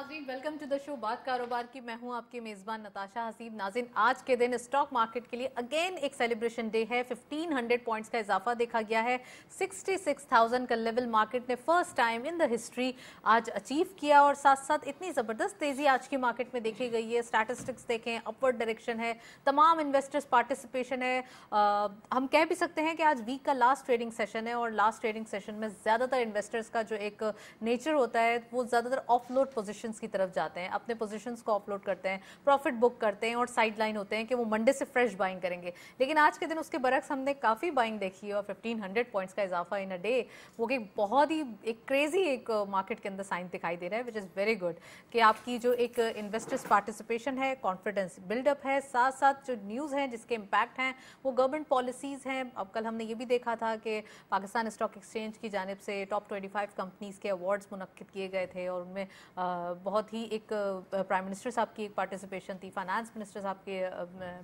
नाज़रीन, welcome to the show बात कारोबार की। मैं हूं आपकी मेज़बान नताशा हसीब। नाज़रीन, आज के दिन स्टॉक मार्केट के लिए अगेन एक सेलिब्रेशन डे है। 1500 पॉइंट्स का इजाफा देखा गया है। 66,000 का लेवल मार्केट ने first time in the history आज अचीव किया और साथ साथ इतनी ज़बरदस्त तेज़ी आज की मार्केट में देखी गई है। स्टैटिस्टिक्स देखें, अपवर्ड डायरेक्शन है, तमाम इन्वेस्टर्स पार्टिसिपेशन है। हम कह भी सकते हैं कि आज वीक का लास्ट ट्रेडिंग सेशन है और लास्ट ट्रेडिंग सेशन में ज़्यादातर इन्वेस्टर्स का जो एक नेचर होता है वो ज़्यादातर ऑफलोड पोजीशंस की तरफ जाते हैं, अपने पोजीशंस को ऑफलोड करते हैं, प्रॉफिट बुक करते हैं और साइड लाइन होते हैं कि वो मंडे से फ्रेश बाइंग करेंगे। लेकिन आज के दिन उसके बरक्स हमने काफ़ी बाइंग देखी है और 1500 पॉइंट्स का इजाफा इन अ डे, वो कि बहुत ही एक क्रेजी एक मार्केट के अंदर साइन दिखाई दे रहा है, विच इज़ वेरी गुड कि आपकी जो एक इन्वेस्टर्स पार्टिसिपेशन है, कॉन्फिडेंस बिल्डअप है, साथ साथ जो न्यूज़ हैं जिसके इम्पैक्ट हैं वो गवर्नमेंट पॉलिसीज़ हैं। अब कल हमने ये भी देखा था कि पाकिस्तान स्टॉक एक्सचेंज की जानिब से टॉप 25 कंपनीज़ के अवार्ड्स मुनक्किद किए गए थे और उनमें बहुत ही एक प्राइम मिनिस्टर साहब की एक पार्टिसिपेशन थी, फाइनेंस मिनिस्टर साहब की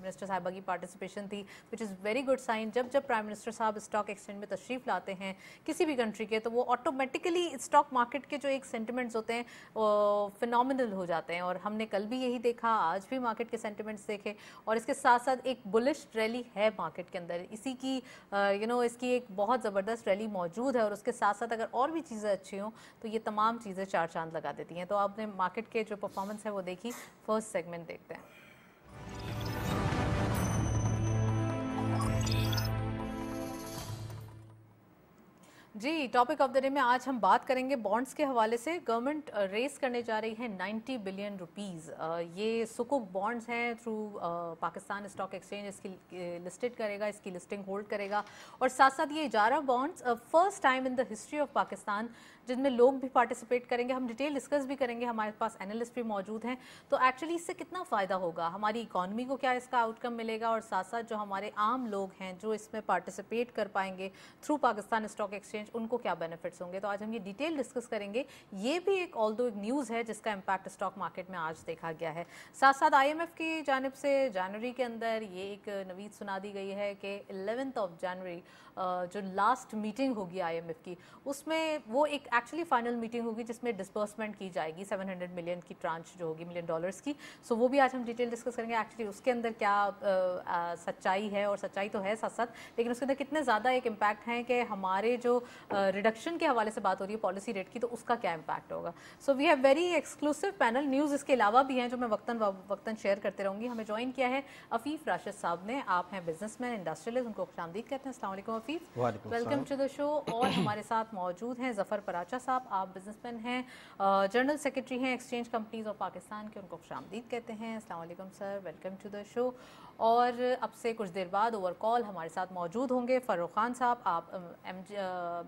मिनिस्टर साहिबा की पार्टिसिपेशन थी, which is very good sign. जब जब प्राइम मिनिस्टर साहब स्टॉक एक्सचेंज में तशरीफ़ लाते हैं किसी भी कंट्री के, तो वो ऑटोमेटिकली स्टॉक मार्केट के जो एक सेंटिमेंट्स होते हैं फिनोमिनल हो जाते हैं और हमने कल भी यही देखा, आज भी मार्केट के सेंटिमेंट्स देखे और इसके साथ साथ एक बुलिश रैली है मार्केट के अंदर। इसी की इसकी एक बहुत ज़बरदस्त रैली मौजूद है और उसके साथ साथ अगर और भी चीज़ें अच्छी हों तो ये तमाम चीज़ें चार चांद लगा देती हैं। तो आपने मार्केट के जो परफॉर्मेंस है वो देखी। फर्स्ट सेगमेंट देखते हैं। जी, टॉपिक ऑफ द डे में आज हम बात करेंगे बॉन्ड्स के हवाले से। गवर्नमेंट रेस करने जा रही है 90 बिलियन रुपीज़। ये सुकुक बॉन्ड्स हैं थ्रू पाकिस्तान स्टॉक एक्सचेंज इसकी लिस्टेड करेगा, इसकी लिस्टिंग होल्ड करेगा और साथ साथ ये इजारा bonds first time in the history of Pakistan जिनमें लोग भी पार्टिसिपेट करेंगे। हम डिटेल डिस्कस भी करेंगे, हमारे पास एनालिस्ट भी मौजूद हैं। तो एक्चुअली इससे कितना फ़ायदा होगा, हमारी इकॉनमी को क्या इसका आउटकम मिलेगा और साथ साथ जो हमारे आम लोग हैं जो इसमें पार्टिसिपेट कर पाएंगे थ्रू पाकिस्तान स्टॉक एक्सचेंज, उनको क्या बेनिफिट्स होंगे। तो आज हम ये डिटेल डिस्कस करेंगे। ये भी एक ऑल्दो एक न्यूज़ है जिसका इम्पैक्ट स्टॉक मार्केट में आज देखा गया है। साथ साथ IMF की जानिब से जनवरी के अंदर ये एक नवीद सुना दी गई है कि 11 जनवरी जो लास्ट मीटिंग होगी IMF की, उसमें वो एक एक्चुअली फाइनल मीटिंग होगी जिसमें डिस्बर्समेंट की जाएगी 700 मिलियन की ट्रांच जो होगी $1 मिलियन की। सो वो भी आज हम डिटेल डिस्कस करेंगे एक्चुअली उसके अंदर क्या सच्चाई है, और सच्चाई तो है साथ साथ, लेकिन उसके अंदर कितने ज़्यादा एक इम्पैक्ट हैं कि हमारे जो रिडक्शन के हवाले से बात हो रही है पॉलिसी रेट की, तो उसका क्या इम्पैक्ट होगा। So we have very exclusive panel. News इसके अलावा भी हैं जो मैं वक्तन शेयर करते रहूँगी। हमें ज्वाइन किया है अफीफ राशिद साहब ने। आप हैं बिजनेसमैन, इंडस्ट्रियलिस्ट, उनको खुशामदीद कहते हैं। अस्सलाम वालेकुम Afif, welcome to the show. और हमारे साथ मौजूद हैं ज़फ़र पराचा साहब, आप बिजनेसमैन हैं, जनरल सेक्रेटरी हैं एक्सचेंज कंपनीज ऑफ पाकिस्तान के, उनको खुशामदीद कहते हैं। अस्सलाम वालेकुम sir, welcome to the show. और अब से कुछ देर बाद ओवर कॉल हमारे साथ मौजूद होंगे फ़र्रुख खान साहब, आप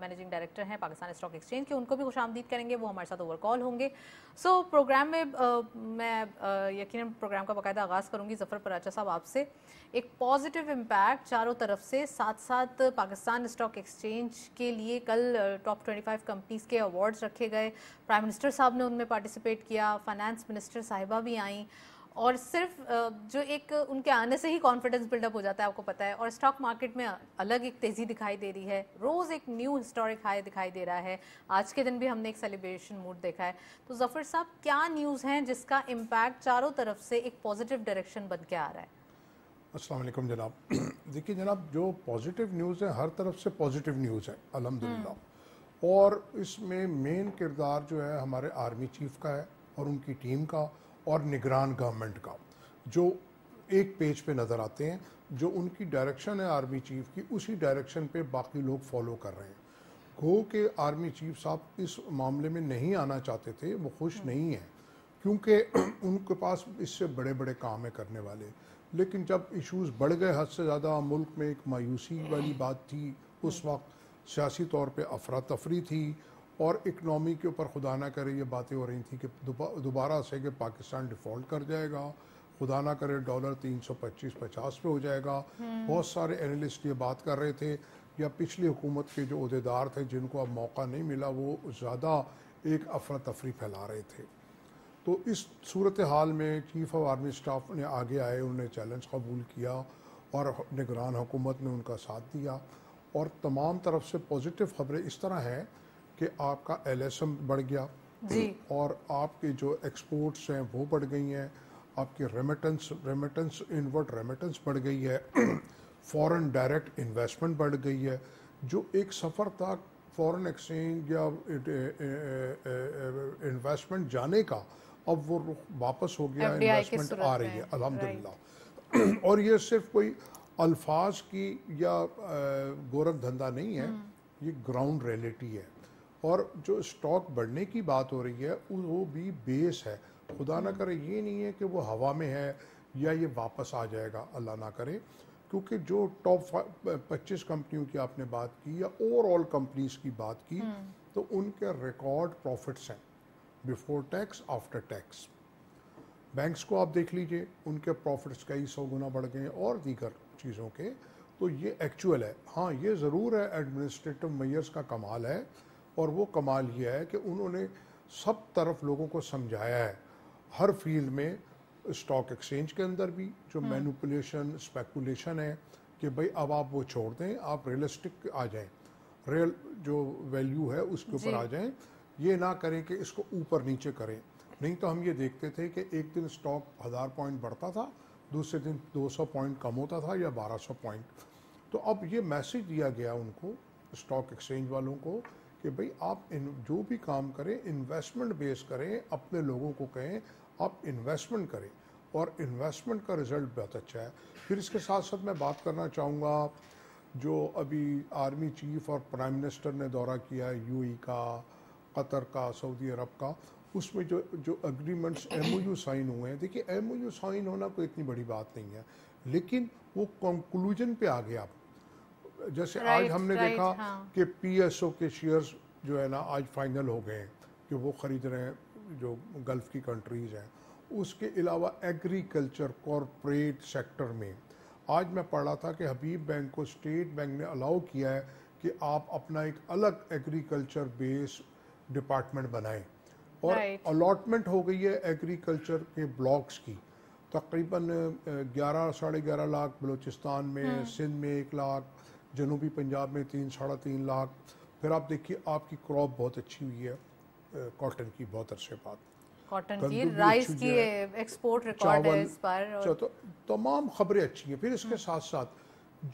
मैनेजिंग डायरेक्टर हैं पाकिस्तान स्टॉक एक्सचेंज के, उनको भी खुशामदीद करेंगे, वो हमारे साथ ओवर कॉल होंगे। सो प्रोग्राम में मैं यकीनन प्रोग्राम का बाकायदा आगाज़ करूँगी ज़फ़र पराचा साहब आपसे। एक पॉजिटिव इम्पैक्ट चारों तरफ से, साथ साथ पाकिस्तान स्टॉक एक्सचेंज के लिए कल टॉप 25 कंपनीज़ के अवार्ड्स रखे गए, प्राइम मिनिस्टर साहब ने उनमें पार्टिसिपेट किया, फाइनेंस मिनिस्टर साहिबा भी आई और सिर्फ जो एक उनके आने से ही कॉन्फिडेंस बिल्डअप हो जाता है, आपको पता है, और स्टॉक मार्केट में अलग एक तेज़ी दिखाई दे रही है। रोज़ एक न्यू हिस्टोरिक हाई दिखाई दे रहा है। आज के दिन भी हमने एक सेलिब्रेशन मूड देखा है। तो ज़फ़र साहब, क्या न्यूज़ हैं जिसका इम्पैक्ट चारों तरफ से एक पॉजिटिव डायरेक्शन बन के आ रहा है? अस्सलाम वालेकुम जनाब। देखिए जनाब, जो पॉजिटिव न्यूज़ है हर तरफ से पॉजिटिव न्यूज़ है अल्हम्दुलिल्लाह, और इसमें मेन किरदार जो है हमारे आर्मी चीफ का है और उनकी टीम का और निगरान गवर्नमेंट का, जो एक पेज पे नज़र आते हैं। जो उनकी डायरेक्शन है आर्मी चीफ की, उसी डायरेक्शन पे बाकी लोग फॉलो कर रहे हैं। गो के आर्मी चीफ साहब इस मामले में नहीं आना चाहते थे, वो खुश नहीं हैं क्योंकि उनके पास इससे बड़े बड़े काम है करने वाले। लेकिन जब इश्यूज़ बढ़ गए हद से ज़्यादा, मुल्क में एक मायूसी वाली बात थी, उस वक्त सियासी तौर पे अफरा तफरी थी और इकनॉमी के ऊपर खुदा ना करे ये बातें हो रही थी कि दोबारा से कि पाकिस्तान डिफ़ॉल्ट कर जाएगा, खुदा ना करे डॉलर 325-50 पे हो जाएगा। बहुत सारे एनालिस्ट ये बात कर रहे थे, या पिछली हुकूमत के जो अहदेदार थे जिनको अब मौका नहीं मिला, वो ज़्यादा एक अफरा तफरी फैला रहे थे। तो इस सूरत हाल में चीफ ऑफ आर्मी स्टाफ ने आगे आए, उन्होंने चैलेंज कबूल किया और निगरान हुकूमत ने उनका साथ दिया। और तमाम तरफ से पॉजिटिव खबरें इस तरह हैं कि आपका LSM बढ़ गया, जी। और आपके जो एक्सपोर्ट्स हैं वो बढ़ गई हैं, आपकी रेमिटेंस इनवर्ड रेमिटेंस बढ़ गई है, फॉरेन डायरेक्ट इन्वेस्टमेंट बढ़ गई है। जो एक सफ़र था फॉरेन एक्सचेंज या इन्वेस्टमेंट जाने का, अब वो रुख वापस हो गया, FDI की इन्वेस्टमेंट सूरत आ रही में, है अल्हम्दुलिल्लाह। और ये सिर्फ कोई अल्फाज की या गोरख धंधा नहीं है, ये ग्राउंड रियलिटी है। और जो स्टॉक बढ़ने की बात हो रही है वो भी बेस है। खुदा ना करे ये नहीं है कि वो हवा में है या ये वापस आ जाएगा, अल्लाह ना करे। क्योंकि जो टॉप 25 कंपनियों की आपने बात की या ओवरऑल कंपनीज की बात की, तो उनके रिकॉर्ड प्रॉफिट्स हैं before tax, after tax. Banks को आप देख लीजिए, उनके प्रॉफिट्स कई 100 गुना बढ़ गए हैं और दीगर चीज़ों के। तो ये एक्चुअल है। हाँ, ये ज़रूर है एडमिनिस्ट्रेटिव मेयर्स का कमाल है, और वो कमाल ये है कि उन्होंने सब तरफ लोगों को समझाया है, हर फील्ड में, स्टॉक एक्सचेंज के अंदर भी जो मैनिपुलेशन स्पेकुलेशन है कि भाई अब आप वो छोड़ दें, आप रियलिस्टिक आ जाएं, रियल जो वैल्यू है उसके ऊपर आ जाएं। ये ना करें कि इसको ऊपर नीचे करें। नहीं तो हम ये देखते थे कि एक दिन स्टॉक 1000 पॉइंट बढ़ता था, दूसरे दिन 200 पॉइंट कम होता था या 1200 पॉइंट। तो अब ये मैसेज दिया गया उनको, स्टॉक एक्सचेंज वालों को, कि भाई आप जो भी काम करें इन्वेस्टमेंट बेस करें, अपने लोगों को कहें आप इन्वेस्टमेंट करें, और इन्वेस्टमेंट का रिज़ल्ट बहुत अच्छा है। फिर इसके साथ साथ मैं बात करना चाहूँगा, जो अभी आर्मी चीफ और प्राइम मिनिस्टर ने दौरा किया है यूएई का, कतर का, सऊदी अरब का, उसमें जो एग्रीमेंट्स MOU साइन हुए हैं। देखिए, MOU साइन होना कोई इतनी बड़ी बात नहीं है, लेकिन वो कंक्लूजन पे आ गया। जैसे आज हमने देखा कि PSO के शेयर्स जो है ना आज फाइनल हो गए हैं कि वो ख़रीद रहे हैं, जो गल्फ़ की कंट्रीज़ हैं। उसके अलावा एग्रीकल्चर कॉरपोरेट सेक्टर में आज मैं पढ़ रहा था कि हबीब बैंक को स्टेट बैंक ने अलाउ किया है कि आप अपना एक अलग एग्रीकल्चर बेस डिपार्टमेंट बनाएं, और अलॉटमेंट हो गई है एग्रीकल्चर के ब्लॉक्स की। तकरीबन 11 साढ़े 11 लाख बलूचिस्तान में, सिंध में 1 लाख, जनूबी पंजाब में 3 साढ़े 3 लाख। फिर आप देखिए आपकी क्रॉप बहुत अच्छी हुई है, कॉटन की, बहुत अरसे बाद कॉटन की, राइस की एक्सपोर्ट रिकॉर्ड है इस बार, तो तमाम खबरें अच्छी हैं। फिर इसके साथ साथ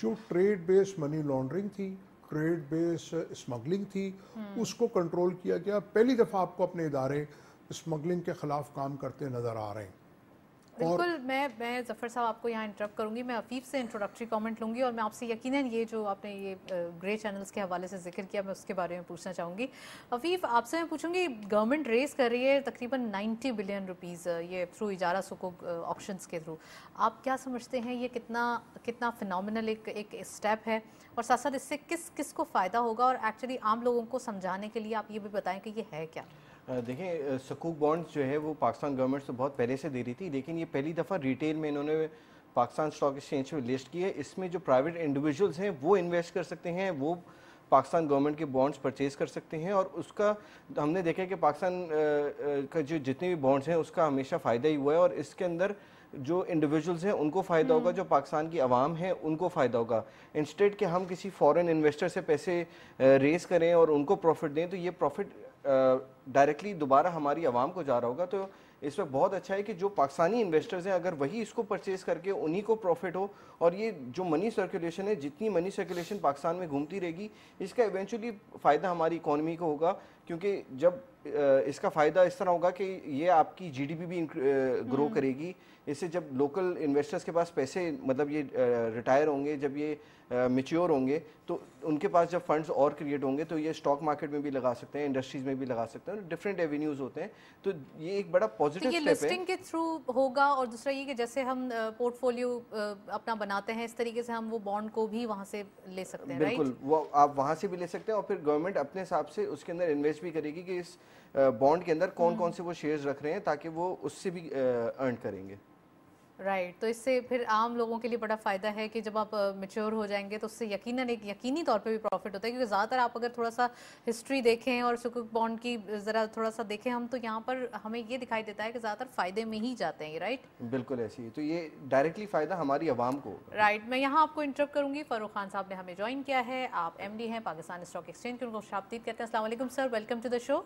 जो ट्रेड बेस मनी लॉन्ड्रिंग थी, ट्रेड बेस स्मगलिंग थी, उसको कंट्रोल किया गया। पहली दफ़ा आपको अपने इदारे स्मगलिंग के ख़िलाफ़ काम करते नज़र आ रहे हैं। बिल्कुल। मैं ज़फ़र साहब आपको यहाँ इंटरप्ट करूँगी, मैं अफीफ़ से इंट्रोडक्टरी कमेंट लूँगी, और मैं आपसे यकीनन ये जो आपने ये ग्रे चैनल्स के हवाले से जिक्र किया, मैं उसके बारे में पूछना चाहूँगी। अफीफ़, आपसे मैं पूछूँगी, गवर्नमेंट रेस कर रही है तकरीबन 90 बिलियन रुपीज़ ये थ्रू इजारा सुकूक ऑक्शंस के थ्रू। आप क्या समझते हैं ये कितना फिनोमिनल एक स्टेप है, और साथ साथ इससे किस को फ़ायदा होगा, और एक्चुअली आम लोगों को समझाने के लिए आप ये भी बताएँ कि ये है क्या? देखें, सुकूक बॉन्ड्स जो है वो पाकिस्तान गवर्नमेंट से बहुत पहले से दे रही थी, लेकिन ये पहली दफ़ा रिटेल में इन्होंने पाकिस्तान स्टॉक एक्सचेंज में लिस्ट की है। इसमें जो प्राइवेट इंडिविजुअल्स हैं वो इन्वेस्ट कर सकते हैं, वो पाकिस्तान गवर्नमेंट के बॉन्ड्स परचेज कर सकते हैं। और उसका हमने देखा है कि पाकिस्तान का जो जितने भी बॉन्ड्स हैं उसका हमेशा फ़ायदा ही हुआ है, और इसके अंदर जो इंडिविजुअल्स हैं उनको फ़ायदा होगा, जो पाकिस्तान की आवाम है उनको फ़ायदा होगा। इंस्टेड कि हम किसी फॉरेन इन्वेस्टर से पैसे रेस करें और उनको प्रॉफिट दें, तो ये प्रॉफिट डायरेक्टली दोबारा हमारी आवाम को जा रहा होगा। तो इसमें बहुत अच्छा है कि जो पाकिस्तानी इन्वेस्टर्स हैं अगर वही इसको परचेज करके उन्हीं को प्रॉफिट हो, और ये जो मनी सर्कुलेशन है, जितनी मनी सर्कुलेशन पाकिस्तान में घूमती रहेगी, इसका इवेंचुअली फ़ायदा हमारी इकॉनमी को होगा। क्योंकि जब इसका फ़ायदा इस तरह होगा कि ये आपकी GDP भी ग्रो करेगी। इससे जब लोकल इन्वेस्टर्स के पास पैसे, मतलब ये रिटायर होंगे, जब ये मैच्योर होंगे, तो उनके पास जब फंड्स और क्रिएट होंगे तो ये स्टॉक मार्केट में भी लगा सकते हैं, इंडस्ट्रीज में भी लगा सकते हैं, डिफरेंट एवेन्यूज होते हैं। तो ये एक बड़ा पॉजिटिव स्टेप है। लिस्टिंग के थ्रू होगा, और दूसरा ये कि जैसे हम पोर्टफोलियो अपना बनाते हैं, इस तरीके से हम वो बॉन्ड को भी वहाँ से ले सकते हैं। बिल्कुल, वो आप वहाँ से भी ले सकते हैं, और फिर गवर्नमेंट अपने हिसाब से उसके अंदर इन्वेस्ट भी करेगी कि इस बॉन्ड के अंदर कौन कौन से वो शेयर्स रख रहे हैं, ताकि वो उससे भी अर्न करेंगे। राइट। तो इससे फिर आम लोगों के लिए बड़ा फ़ायदा है कि जब आप मैच्योर हो जाएंगे तो उससे यकीनन एक यकीनी तौर पे भी प्रॉफिट होता है। क्योंकि ज़्यादातर आप अगर थोड़ा सा हिस्ट्री देखें और सुकूक बॉन्ड की ज़रा थोड़ा सा देखें हम, तो यहाँ पर हमें ये दिखाई देता है कि ज़्यादातर फ़ायदे में ही जाते हैं। राइट, बिल्कुल ऐसी है। तो ये डायरेक्टली फ़ायदा हमारी आवाम को होगा। राइट। मैं यहाँ आपको इंटरप्ट करूँगी, फ़ारूक खान साहब ने हमें ज्वाइन किया है। आप MD हैं पाकिस्तान स्टॉक एक्सचेंज के, उनको शाब्दीद कहते हैं। अस्सलाम वालेकुम sir, welcome to the show.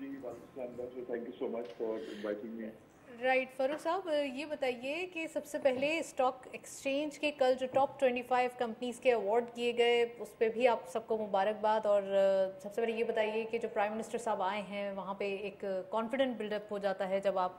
जी, thank you so much for inviting me. Right Farooq साहब, ये बताइए कि सबसे पहले स्टॉक एक्सचेंज के कल जो टॉप 25 कंपनीज के अवार्ड किए गए उस पर भी आप सबको मुबारकबाद। और सबसे पहले ये बताइए कि जो प्राइम मिनिस्टर साहब आए हैं वहाँ पे एक कॉन्फिडेंट बिल्डअप हो जाता है जब आप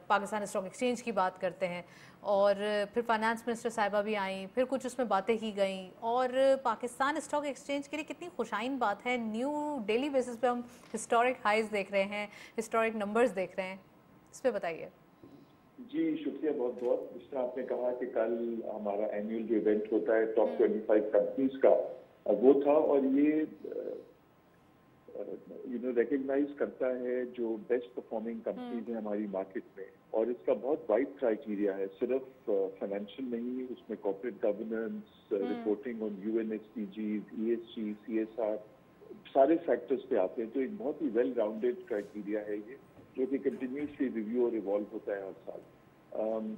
पाकिस्तान स्टॉक एक्सचेंज की बात करते हैं। और फिर फाइनेंस मिनिस्टर साहिबा भी आई, फिर कुछ उसमें बातें की गई। और पाकिस्तान स्टॉक एक्सचेंज के लिए कितनी खुशाइन बात है, न्यू डेली बेसिस पे हम हिस्टोरिक हाइज देख रहे हैं, हिस्टोरिक नंबर्स देख रहे हैं, इस पे बताइए। जी शुक्रिया बहुत बहुत। जिस तरह आपने कहा कि कल हमारा एनुअल जो इवेंट होता है टॉप 25 कंपनीज का, वो था, और ये रिकग्नाइज करता है जो बेस्ट परफॉर्मिंग कंपनीज हैं हमारी मार्केट में। और इसका बहुत वाइड क्राइटेरिया है, सिर्फ फाइनेंशियल नहीं, उसमें corporate governance, reporting on UNSDGs, ESG, CSR, सारे फैक्टर्स पे आते हैं। तो एक बहुत ही वेल राउंडेड क्राइटेरिया है ये, जो कि कंटिन्यूसली रिव्यू और इवॉल्व होता है हर साल।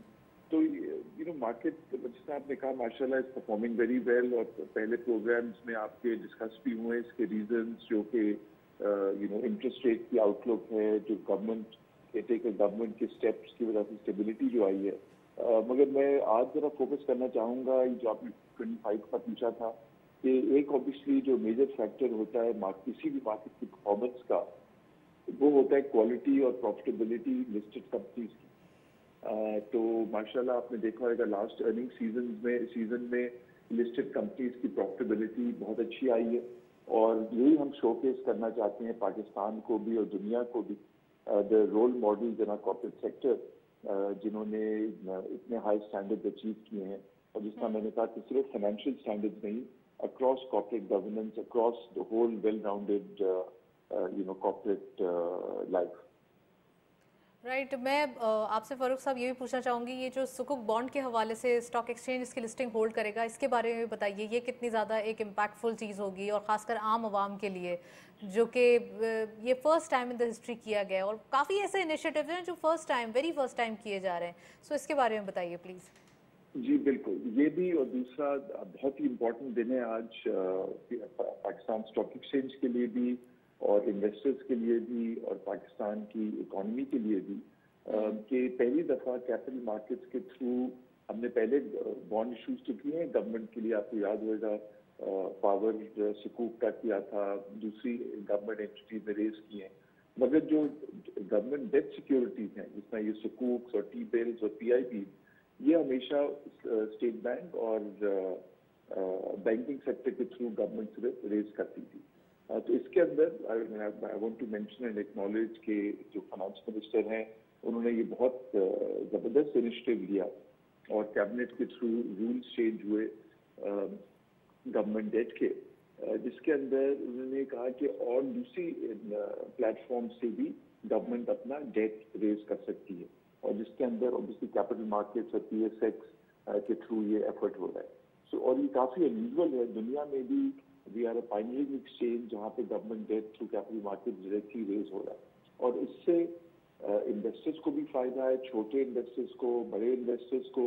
तो मार्केट जिसने आपने कहा माशाल्लाह इज परफॉर्मिंग वेरी वेल। और पहले प्रोग्राम्स में आपके डिस्कस भी हुए इसके रीजंस, जो कि इंटरेस्ट रेट की आउटलुक है, जो गवर्नमेंट के स्टेप्स की वजह से स्टेबिलिटी जो आई है। मगर मैं आज जरा फोकस करना चाहूँगा जो आपने 25 का पूछा था, कि एक ऑब्वियसली जो मेजर फैक्टर होता है किसी भी मार्केट की परफॉर्मेंस का, वो होता है क्वालिटी और प्रॉफिटेबिलिटी लिस्टेड कंपनीज की। तो माशाल्लाह आपने देखा होगा लास्ट अर्निंग सीजन में लिस्टेड कंपनीज की प्रॉफिटेबिलिटी बहुत अच्छी आई है। और यही हम शोकेस करना चाहते हैं पाकिस्तान को भी और दुनिया को भी, the role models in our corporate sector जिन्होंने इतने हाई स्टैंडर्ड अचीव किए हैं। और जिस तरह मैंने कहा कि सिर्फ फाइनेंशियल स्टैंडर्ड्स नहीं, across corporate governance, across the whole well rounded corporate life. Right मैं आपसे फारूक साहब ये भी पूछना चाहूँगी, ये जो सुकुक बॉन्ड के हवाले से स्टॉक एक्सचेंज इसकी लिस्टिंग होल्ड करेगा, इसके बारे में बताइए। ये कितनी ज़्यादा एक इम्पैक्टफुल चीज़ होगी, और ख़ासकर आम आवाम के लिए, जो कि ये first time in the history किया गया है। और काफ़ी ऐसे इनिशिएटिव हैं जो वेरी फर्स्ट टाइम किए जा रहे हैं। सो इसके बारे में बताइए प्लीज़। जी बिल्कुल, ये भी और दूसरा बहुत ही इम्पोर्टेंट दिन है आज पाकिस्तान स्टॉक एक्सचेंज के लिए भी, और इन्वेस्टर्स के लिए भी, और पाकिस्तान की इकोनॉमी के लिए भी, कि पहली दफ़ा कैपिटल मार्केट्स के थ्रू हमने पहले बॉन्ड इशूज तो किए हैं गवर्नमेंट के लिए। आपको याद होगा पावर सुकूक का किया था, दूसरी गवर्नमेंट एंटिटीज ने रेज किए हैं। मगर जो गवर्नमेंट डेट सिक्योरिटीज हैं, जिसमें ये सुकूक्स और टी बिल्स और PIB, ये हमेशा स्टेट बैंक और बैंकिंग सेक्टर के थ्रू गवर्नमेंट सिर्फ रेज करती थी। तो इसके अंदर I want to mention and acknowledge के जो फाइनेंस मिनिस्टर हैं, उन्होंने ये बहुत ज़बरदस्त इनिशिएटिव लिया, और कैबिनेट के थ्रू रूल्स चेंज हुए गवर्नमेंट डेट के, जिसके अंदर उन्होंने कहा कि और दूसरी प्लेटफॉर्म से भी गवर्नमेंट अपना डेट रेज कर सकती है, और जिसके अंदर ऑब्वियसली कैपिटल मार्केट्स और PSX के थ्रू ये एफर्ट हो रहा है। सो और ये काफ़ी अनयूजुअल है दुनिया में भी। We are a pioneering exchange जहाँ पे government debt through capital market directly raise हो रहा है, और इससे इन्वेस्टर्स को भी फायदा है, छोटे इन्वेस्टर्स को, बड़े इन्वेस्टर्स को,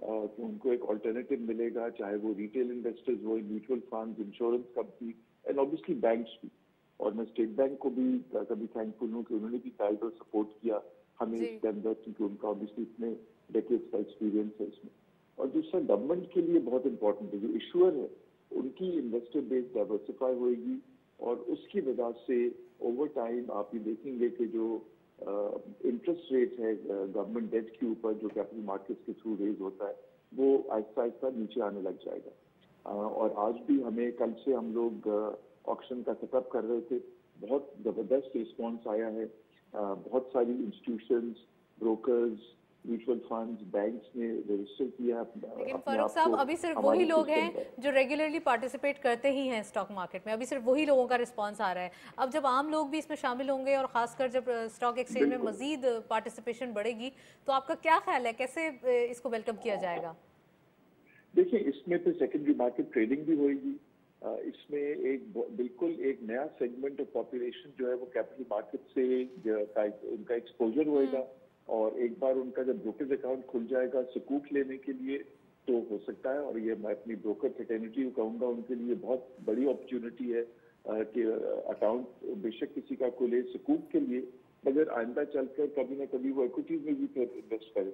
कि उनको एक ऑल्टरनेटिव मिलेगा, चाहे वो रिटेल इन्वेस्टर्स हो, mutual fund, insurance company, and obviously banks भी। और मैं स्टेट बैंक को भी कभी थैंकफुल हूँ कि उन्होंने भी पहले सपोर्ट किया हमें इसके अंदर, क्योंकि उनका ऑब्वियसली इतने डेकेड्स का एक्सपीरियंस है इसमें। और दूसरा गवर्नमेंट के लिए बहुत इंपॉर्टेंट है, जो इशूअर है उनकी इन्वेस्टर बेस डाइवर्सिफाई होएगी, और उसकी वजह से ओवर टाइम आप ये देखेंगे कि जो इंटरेस्ट रेट है गवर्नमेंट डेट के ऊपर जो कैपिटल मार्केट्स के थ्रू रेज होता है, वो आहिस्ता आहिस्ता नीचे आने लग जाएगा। और आज भी हमें, कल से हम लोग ऑक्शन का सेटअप कर रहे थे, बहुत ज़बरदस्त रिस्पॉन्स आया है। बहुत सारी institutions, brokers, mutual funds, banks ने रजिस्टर किया। लेकिन फारूक साहब, अभी सिर्फ वही लोग हैं जो रेगुलरली पार्टिसिपेट करते ही हैं स्टॉक मार्केट में, अभी सिर्फ वही लोगों का रिस्पांस आ रहा है। अब जब आम लोग भी इसमें शामिल होंगे, और खासकर जब स्टॉक एक्सचेंज में मजीद पार्टिसिपेशन बढ़ेगी, तो आपका क्या ख्याल है, कैसे इसको वेलकम किया जाएगा? देखिए, इसमें फिर सेकेंडरी मार्केट ट्रेडिंग भी होगी। इसमें एक बिल्कुल एक नया सेगमेंट ऑफ पॉपुलेशन जो है वो कैपिटल मार्केट से उनका एक्सपोजर होएगा, और एक बार उनका जब ब्रोकरेज अकाउंट खुल जाएगा सुकूक लेने के लिए, तो हो सकता है, और ये मैं अपनी ब्रोकर फ्रेटर्निटी को कहूँगा, उनके लिए बहुत बड़ी अपॉर्चुनिटी है کہ اکاؤنٹ بے شک کسی کا کھلے سکوک کے لیے، مگر آئندہ چل کر کبھی نہ کبھی وہ ایکوٹیز میں بھی پھر انویسٹ کرے،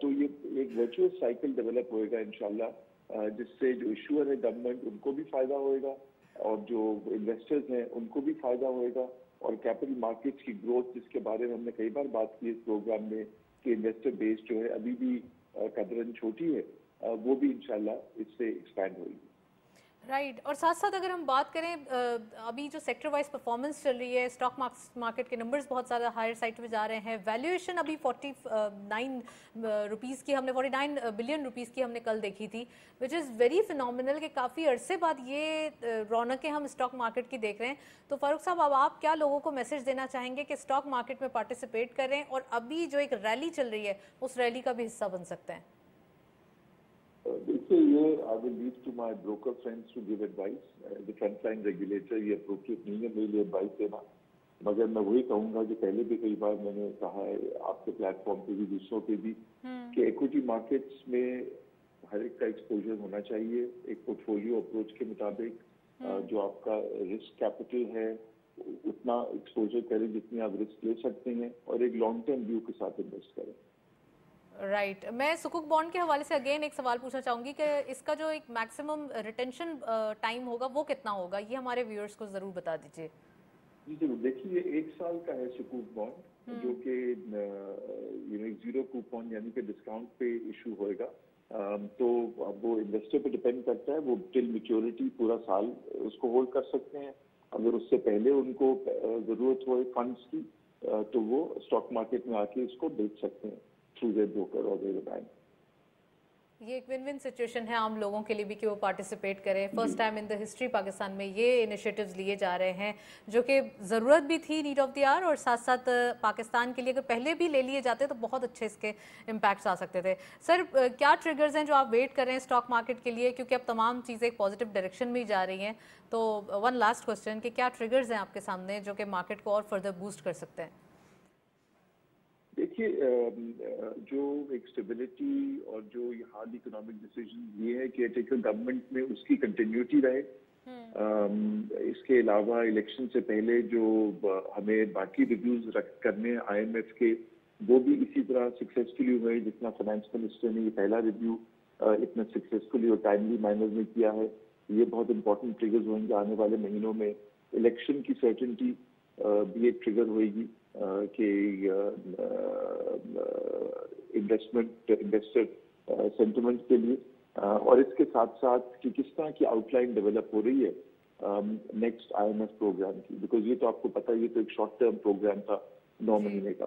تو یہ ایک ورچوئس سائیکل ڈیولپ ہوئے گا انشاءاللہ، جس سے جو ایشوئر ہے گورنمنٹ ان کو بھی فائدہ ہوئے گا اور جو انویسٹرز ہیں ان کو بھی فائدہ ہوئے گا، اور کیپٹل مارکیٹس کی گروتھ جس کے بارے میں ہم نے کئی بار بات کی اس پروگرام میں کہ انویسٹر بیس جو ہے ابھی بھی قدراً چھوٹی ہے، وہ بھی انشاءاللہ اس سے ایکسپینڈ ہوگی۔ رائٹ، اور ساتھ ساتھ اگر ہم بات کریں ابھی جو سیکٹر وائز پرفارمنس چل رہی ہے، اسٹاک مارکیٹ کے نمبرز بہت زیادہ ہائر سائٹ پہ جا رہے ہیں، ویلیویشن ابھی 49 روپیز کی، ہم نے 49 بلین روپیز کی ہم نے کل دیکھی تھی، وچ از ویری فینومینل کہ کافی عرصے بعد یہ رونقیں ہم اسٹاک مارکیٹ کی دیکھ رہے ہیں۔ تو فاروق صاحب، اب آپ کیا لوگوں کو میسج دینا چاہیں گے کہ اسٹاک مارکیٹ میں پارٹیسپیٹ کریں اور ابھی جو ایک ریلی چل رہی ہے اس ریلی کا بھی حصہ بن سکتے ہیں؟ دیکھیے، یہ I will leave to my broker friends to give advice, the front line regulator, یہ اپروپریٹ نہیں ہے میرے لیے ایڈوائس دینا، مگر میں وہی کہوں گا کہ پہلے بھی کئی بار میں نے کہا ہے آپ کے پلیٹ فارم پہ بھی دوسروں پہ بھی کہ ایکوٹی مارکیٹس میں ہر ایک کا ایکسپوجر ہونا چاہیے ایک پورٹ فولیو اپروچ کے مطابق، جو آپ کا رسک کیپٹل ہے اتنا ایکسپوجر کریں جتنی آپ رسک لے سکتے ہیں، اور ایک لانگ ٹرم ویو کے ساتھ انویسٹ کریں۔ رائٹ، میں سکوک بانڈ کے حوالے سے اگین ایک سوال پوچھنا چاہوں گی کہ اس کا جو ایک میکسیمم ریٹینشن ٹائم ہوگا وہ کتنا ہوگا، یہ ہمارے ویورز کو ضرور بتا دیجیے۔ جی ضرور، دیکھیے یہ 1 سال کا ہے سکوک بانڈ، جو کہ زیرو کوپن یعنی کہ ڈسکاؤنٹ پہ ایشو ہوئے گا، تو اب وہ انویسٹر پہ ڈپینڈ کرتا ہے، وہ ٹل میچورٹی پورا سال اس کو ہولڈ کر سکتے ہیں، اگر اس سے پہلے ان کو ضرورت ہوئے فنڈس کی تو وہ اسٹاک مارکیٹ میں آ کے اس کو بیچ سکتے ہیں تھرو دیئر بروکر اور دیئر بینک۔ یہ ایک ون ون سچویشن ہے عام لوگوں کے لیے بھی کہ وہ پارٹیسپیٹ کریں۔ First time in the history Pakistan میں یہ انیشیٹیوز لیے جا رہے ہیں جو کہ ضرورت بھی تھی، نیڈ آف دی آر، اور ساتھ ساتھ پاکستان کے لیے اگر پہلے بھی لے لیے جاتے تو بہت اچھے اس کے امپیکٹس آ سکتے تھے۔ سر، کیا ٹریگرز ہیں جو آپ ویٹ کر رہے ہیں اسٹاک مارکیٹ کے لیے، کیونکہ اب تمام چیزیں ایک پازیٹیو ڈائریکشن میں جا رہی ہیں، تو ون لاسٹ کوسچن کہ کیا ٹریگرز ہیں آپ کے سامنے جو کہ مارکیٹ کو اور فردر بوسٹ کر سکتے ہیں؟ دیکھیے، جو ایک اسٹیبلٹی اور جو یہ حال اکنامک ڈیسیجن یہ ہے کہ گورنمنٹ میں اس کی کنٹینیوٹی رہے، اس کے علاوہ الیکشن سے پہلے جو ہمیں باقی ریویوز کرنے آئی ایم ایف کے وہ بھی اسی طرح سکسیزفلی ہوئے جتنا فائنانس منسٹر نے یہ پہلا ریویو اتنا سکسیزفلی اور ٹائملی مینر میں کیا ہے۔ یہ بہت امپورٹنٹ ٹریگرز ہوئیں گے آنے والے مہینوں میں۔ الیکشن کی سرٹنٹی بھی ایک ٹریگر ہوئے گی کہ انویسٹر سینٹیمنٹ کے لیے، اور اس کے ساتھ ساتھ کہ کس طرح کی آؤٹ لائن ڈیولپ ہو رہی ہے next I M F programme کی، بیکاز یہ تو آپ کو پتہ یہ تو ایک شارٹ ٹرم پروگرام تھا 9 مہینے کا،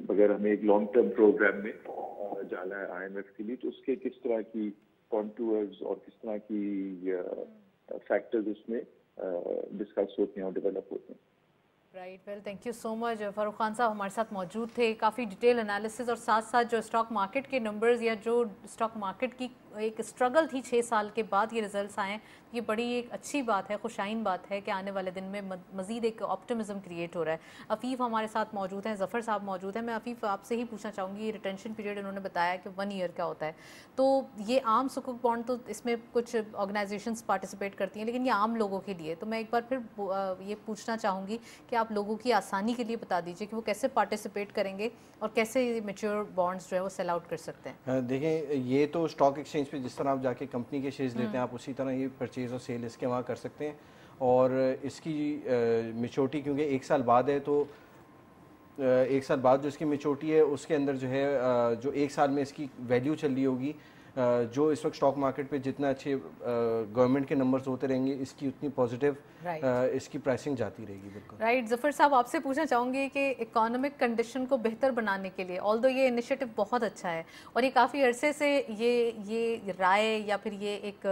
اگر ہمیں ایک لانگ ٹرم پروگرام میں جانا ہے آئی ایم ایف کے لیے تو اس کے کس طرح کی کانٹورز اور کس طرح کی فیکٹرز اس میں ڈسکس ہوتے ہیں اور ڈیولپ ہوتے ہیں۔ Right, well thank you so much. Farooq Khan صاحب ہمارے ساتھ موجود تھے، کافی ڈیٹیل انالیسز اور ساتھ ساتھ جو اسٹاک مارکیٹ کے نمبرز یا جو اسٹاک مارکیٹ کی ایک اسٹرگل تھی 6 سال کے بعد یہ ریزلٹس آئے ہیں، یہ بڑی ایک اچھی بات ہے، خوشائن بات ہے کہ آنے والے دن میں مزید ایک آپٹمزم کریٹ ہو رہا ہے۔ عفیف ہمارے ساتھ موجود ہیں، ظفر صاحب موجود ہیں۔ میں عفیف آپ سے ہی پوچھنا چاہوں گی، یہ ریٹینشن پیریڈ انہوں نے بتایا کہ 1 ایئر کا ہوتا ہے، تو یہ عام سکوک بانڈ تو اس میں کچھ آرگنائزیشنس پارٹیسپیٹ کرتی ہیں لیکن یہ عام لوگوں کے لیے، تو میں ایک بار پھر یہ پوچھنا چاہوں گی کہ آپ لوگوں کی آسانی کے لیے بتا دیجیے کہ وہ کیسے پارٹیسپیٹ کریں گے اور کیسے میچور بانڈز جو ہے وہ سیل آؤٹ کر سکتے ہیں۔ دیکھیں، یہ تو اسٹاک ایکسچینج پہ جس طرح آپ جا کے کمپنی کے شیئرز لیتے ہیں آپ اسی طرح یہ پرچیز اور سیل اس کے وہاں کر سکتے ہیں، اور اس کی میچورٹی کیونکہ 1 سال بعد ہے تو 1 سال بعد جو اس کی میچورٹی ہے اس کے اندر جو ہے جو 1 سال میں اس کی ویلیو چل رہی ہوگی، جو اس وقت اسٹاک مارکیٹ پہ جتنا اچھے گورنمنٹ کے نمبرز ہوتے رہیں گے اس کی اتنی پازیٹیو اس کی پرائسنگ جاتی رہے گی۔ بالکل رائٹ، ظفر صاحب آپ سے پوچھنا چاہوں گی کہ اکانومک کنڈیشن کو بہتر بنانے کے لیے، آلدو یہ انیشیٹو بہت اچھا ہے اور یہ کافی عرصے سے یہ رائے یا پھر یہ ایک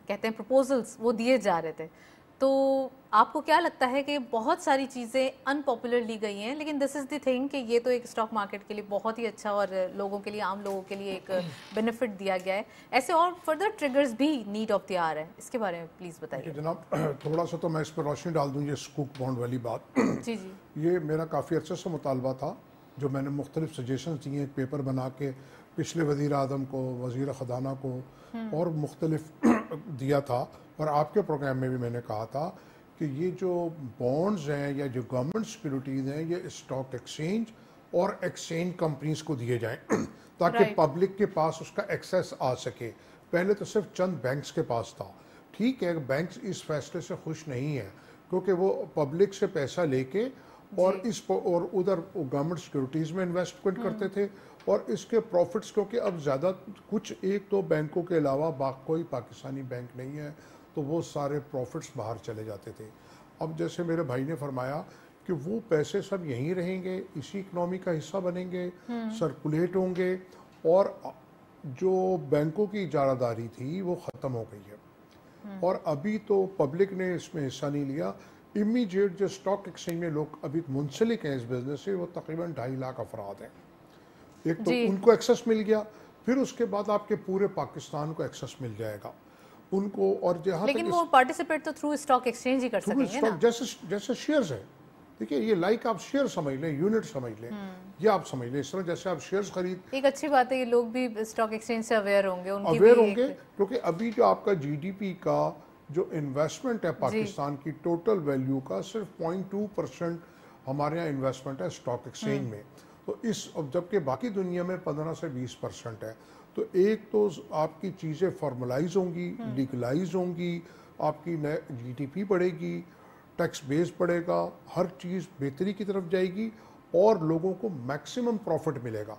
کہتے ہیں پروپوزلز وہ دیے جا رہے تھے، تو آپ کو کیا لگتا ہے کہ بہت ساری چیزیں ان پاپولر لی گئی ہیں لیکن دس از دی تھنگ کہ یہ تو ایک اسٹاک مارکیٹ کے لیے بہت ہی اچھا اور لوگوں کے لیے، عام لوگوں کے لیے ایک بینیفٹ دیا گیا ہے، ایسے اور فردر ٹریگرز بھی نیڈ آف دی آر ہے، اس کے بارے میں پلیز بتائیے۔ جناب تھوڑا سا تو میں اس پر روشنی ڈال دوں، یہ سکوک بانڈ والی بات جی جی، یہ میرا کافی عرصے سے مطالبہ تھا، جو میں نے مختلف سجیشنز دیے، ایک پیپر بنا کے پچھلے وزیر اعظم کو، وزیر خزانہ کو اور مختلف दिया था और आपके प्रोग्राम में भी मैंने कहा था कि ये जो बॉन्ड्स हैं या जो गवर्नमेंट सिक्योरिटीज़ हैं ये स्टॉक एक्सचेंज और एक्सचेंज कंपनीज को दिए जाएं ताकि पब्लिक के पास उसका एक्सेस आ सके। पहले तो सिर्फ चंद बैंक्स के पास था। ठीक है, बैंक्स इस फैसले से खुश नहीं है क्योंकि वो पब्लिक से पैसा लेके और उधर गवर्नमेंट सिक्योरिटीज़ में इन्वेस्टमेंट करते थे और इसके प्रॉफिट्स, क्योंकि अब ज़्यादा कुछ एक दो बैंकों के अलावा कोई पाकिस्तानी बैंक नहीं है, तो वो सारे प्रॉफिट्स बाहर चले जाते थे। अब जैसे मेरे भाई ने फरमाया कि वो पैसे सब यहीं रहेंगे, इसी इकनॉमी का हिस्सा बनेंगे, सर्कुलेट होंगे और जो बैंकों की इजारादारी थी वो ख़त्म हो गई है। और अभी तो पब्लिक ने इसमें हिस्सा नहीं लिया। इमीडिएट जो स्टॉक एक्सचेंज में लोग अभी मुंसलिक हैं इस बिजनेस से वो तकरीबन 2.5 लाख अफराद हैं। एक तो उनको एक्सेस मिल गया, फिर उसके बाद आपके पूरे पाकिस्तान को एक्सेस मिल जाएगा उनको। और जहाँ लेकिन वो पार्टिसिपेट तो थ्रू स्टॉक एक्सचेंज ही कर सकेंगे ना? जैसे शेयर्स है, देखिए ये लाइक आप शेयर समझ लें, यूनिट समझ लें, ये आप समझ लें इस तरह जैसे आप शेयर्स खरीद। एक अच्छी बात है, ये लोग भी स्टॉक एक्सचेंज से अवेयर होंगे क्योंकि अभी जो आपका जीडीपी का जो इन्वेस्टमेंट है पाकिस्तान की टोटल वैल्यू का सिर्फ 0.2% हमारे यहाँ इन्वेस्टमेंट है स्टॉक एक्सचेंज में। तो इस जबकि बाकी दुनिया में 15 से 20% है। तो एक तो आपकी चीज़ें फॉर्मलाइज होंगी, लीगलाइज होंगी, आपकी जीडीपी बढ़ेगी, टैक्स बेस बढ़ेगा, हर चीज़ बेहतरी की तरफ जाएगी और लोगों को मैक्सिमम प्रॉफिट मिलेगा।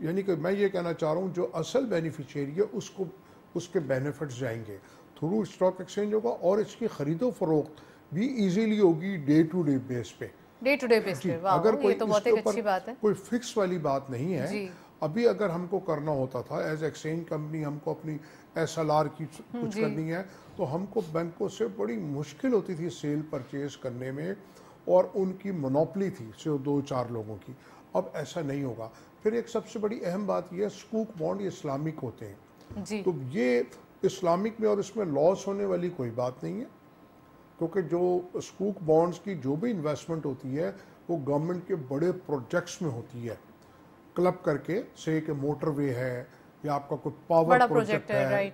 यानी कि मैं ये कहना चाह रहा हूँ जो असल बेनिफिशियरी है उसको उसके बेनिफिट्स जाएंगे थ्रू स्टॉक एक्सचेंज होगा और इसकी खरीदो फरोख्त भी इजीली होगी डे टू डे बेस पे। अगर कोई तो बहुत एक अच्छी बात है, कोई फिक्स वाली बात नहीं है। अभी अगर हमको करना होता था एज एक्सचेंज कंपनी, हमको अपनी SLR की कुछ करनी है तो हमको बैंकों से बड़ी मुश्किल होती थी सेल परचेज करने में और उनकी मोनोपली थी सिर्फ 2-4 लोगों की। अब ऐसा नहीं होगा। फिर एक सबसे बड़ी अहम बात यह है सुकूक बॉन्ड ये इस्लामिक होते हैं जी। तो ये इस्लामिक में और इसमें लॉस होने वाली कोई बात नहीं है क्योंकि जो सुकूक बॉन्ड्स की जो भी इन्वेस्टमेंट होती है वो गवर्नमेंट के बड़े प्रोजेक्ट्स में होती है। क्लब करके से कि मोटरवे है या आपका कोई पावर प्रोजेक्ट है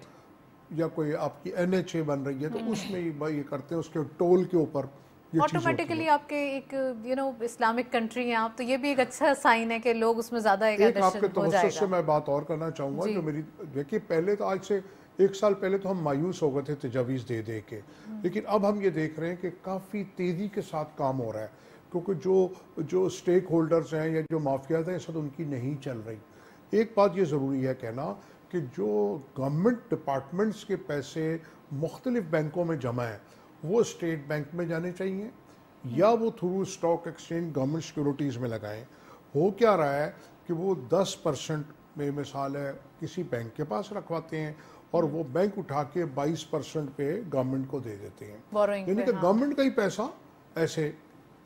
या कोई आपकी NHA बन रही है तो उसमें ये करते हैं, उसके टोल के ऊपर ऑटोमेटिकली आपके एक इस्लामिक कंट्री है आप, तो ये भी एक अच्छा साइन है कि लोग उसमें ज़्यादा एक आपके तवज्जुह से मैं बात और करना चाहूँगा जो मेरी देखिए पहले तो आज से 1 साल पहले तो हम मायूस हो गए थे तजावीज़ दे दे के, लेकिन अब हम ये देख रहे हैं कि काफ़ी तेज़ी के साथ काम हो रहा है क्योंकि जो स्टेक होल्डर्स हैं या जो माफियात हैं सब उनकी नहीं चल रही। एक बात ये ज़रूरी है कहना कि जो गवर्नमेंट डिपार्टमेंट्स के पैसे मुख्तलिफ बैंकों में जमा है वो स्टेट बैंक में जाने चाहिए या वो through stock exchange government securities में लगाएं। हो क्या रहा है कि वो 10% में मिसाल है किसी बैंक के पास रखवाते हैं और वो बैंक उठा के 22% पे गवर्नमेंट को दे देते हैं, यानी कि गवर्नमेंट का ही पैसा ऐसे।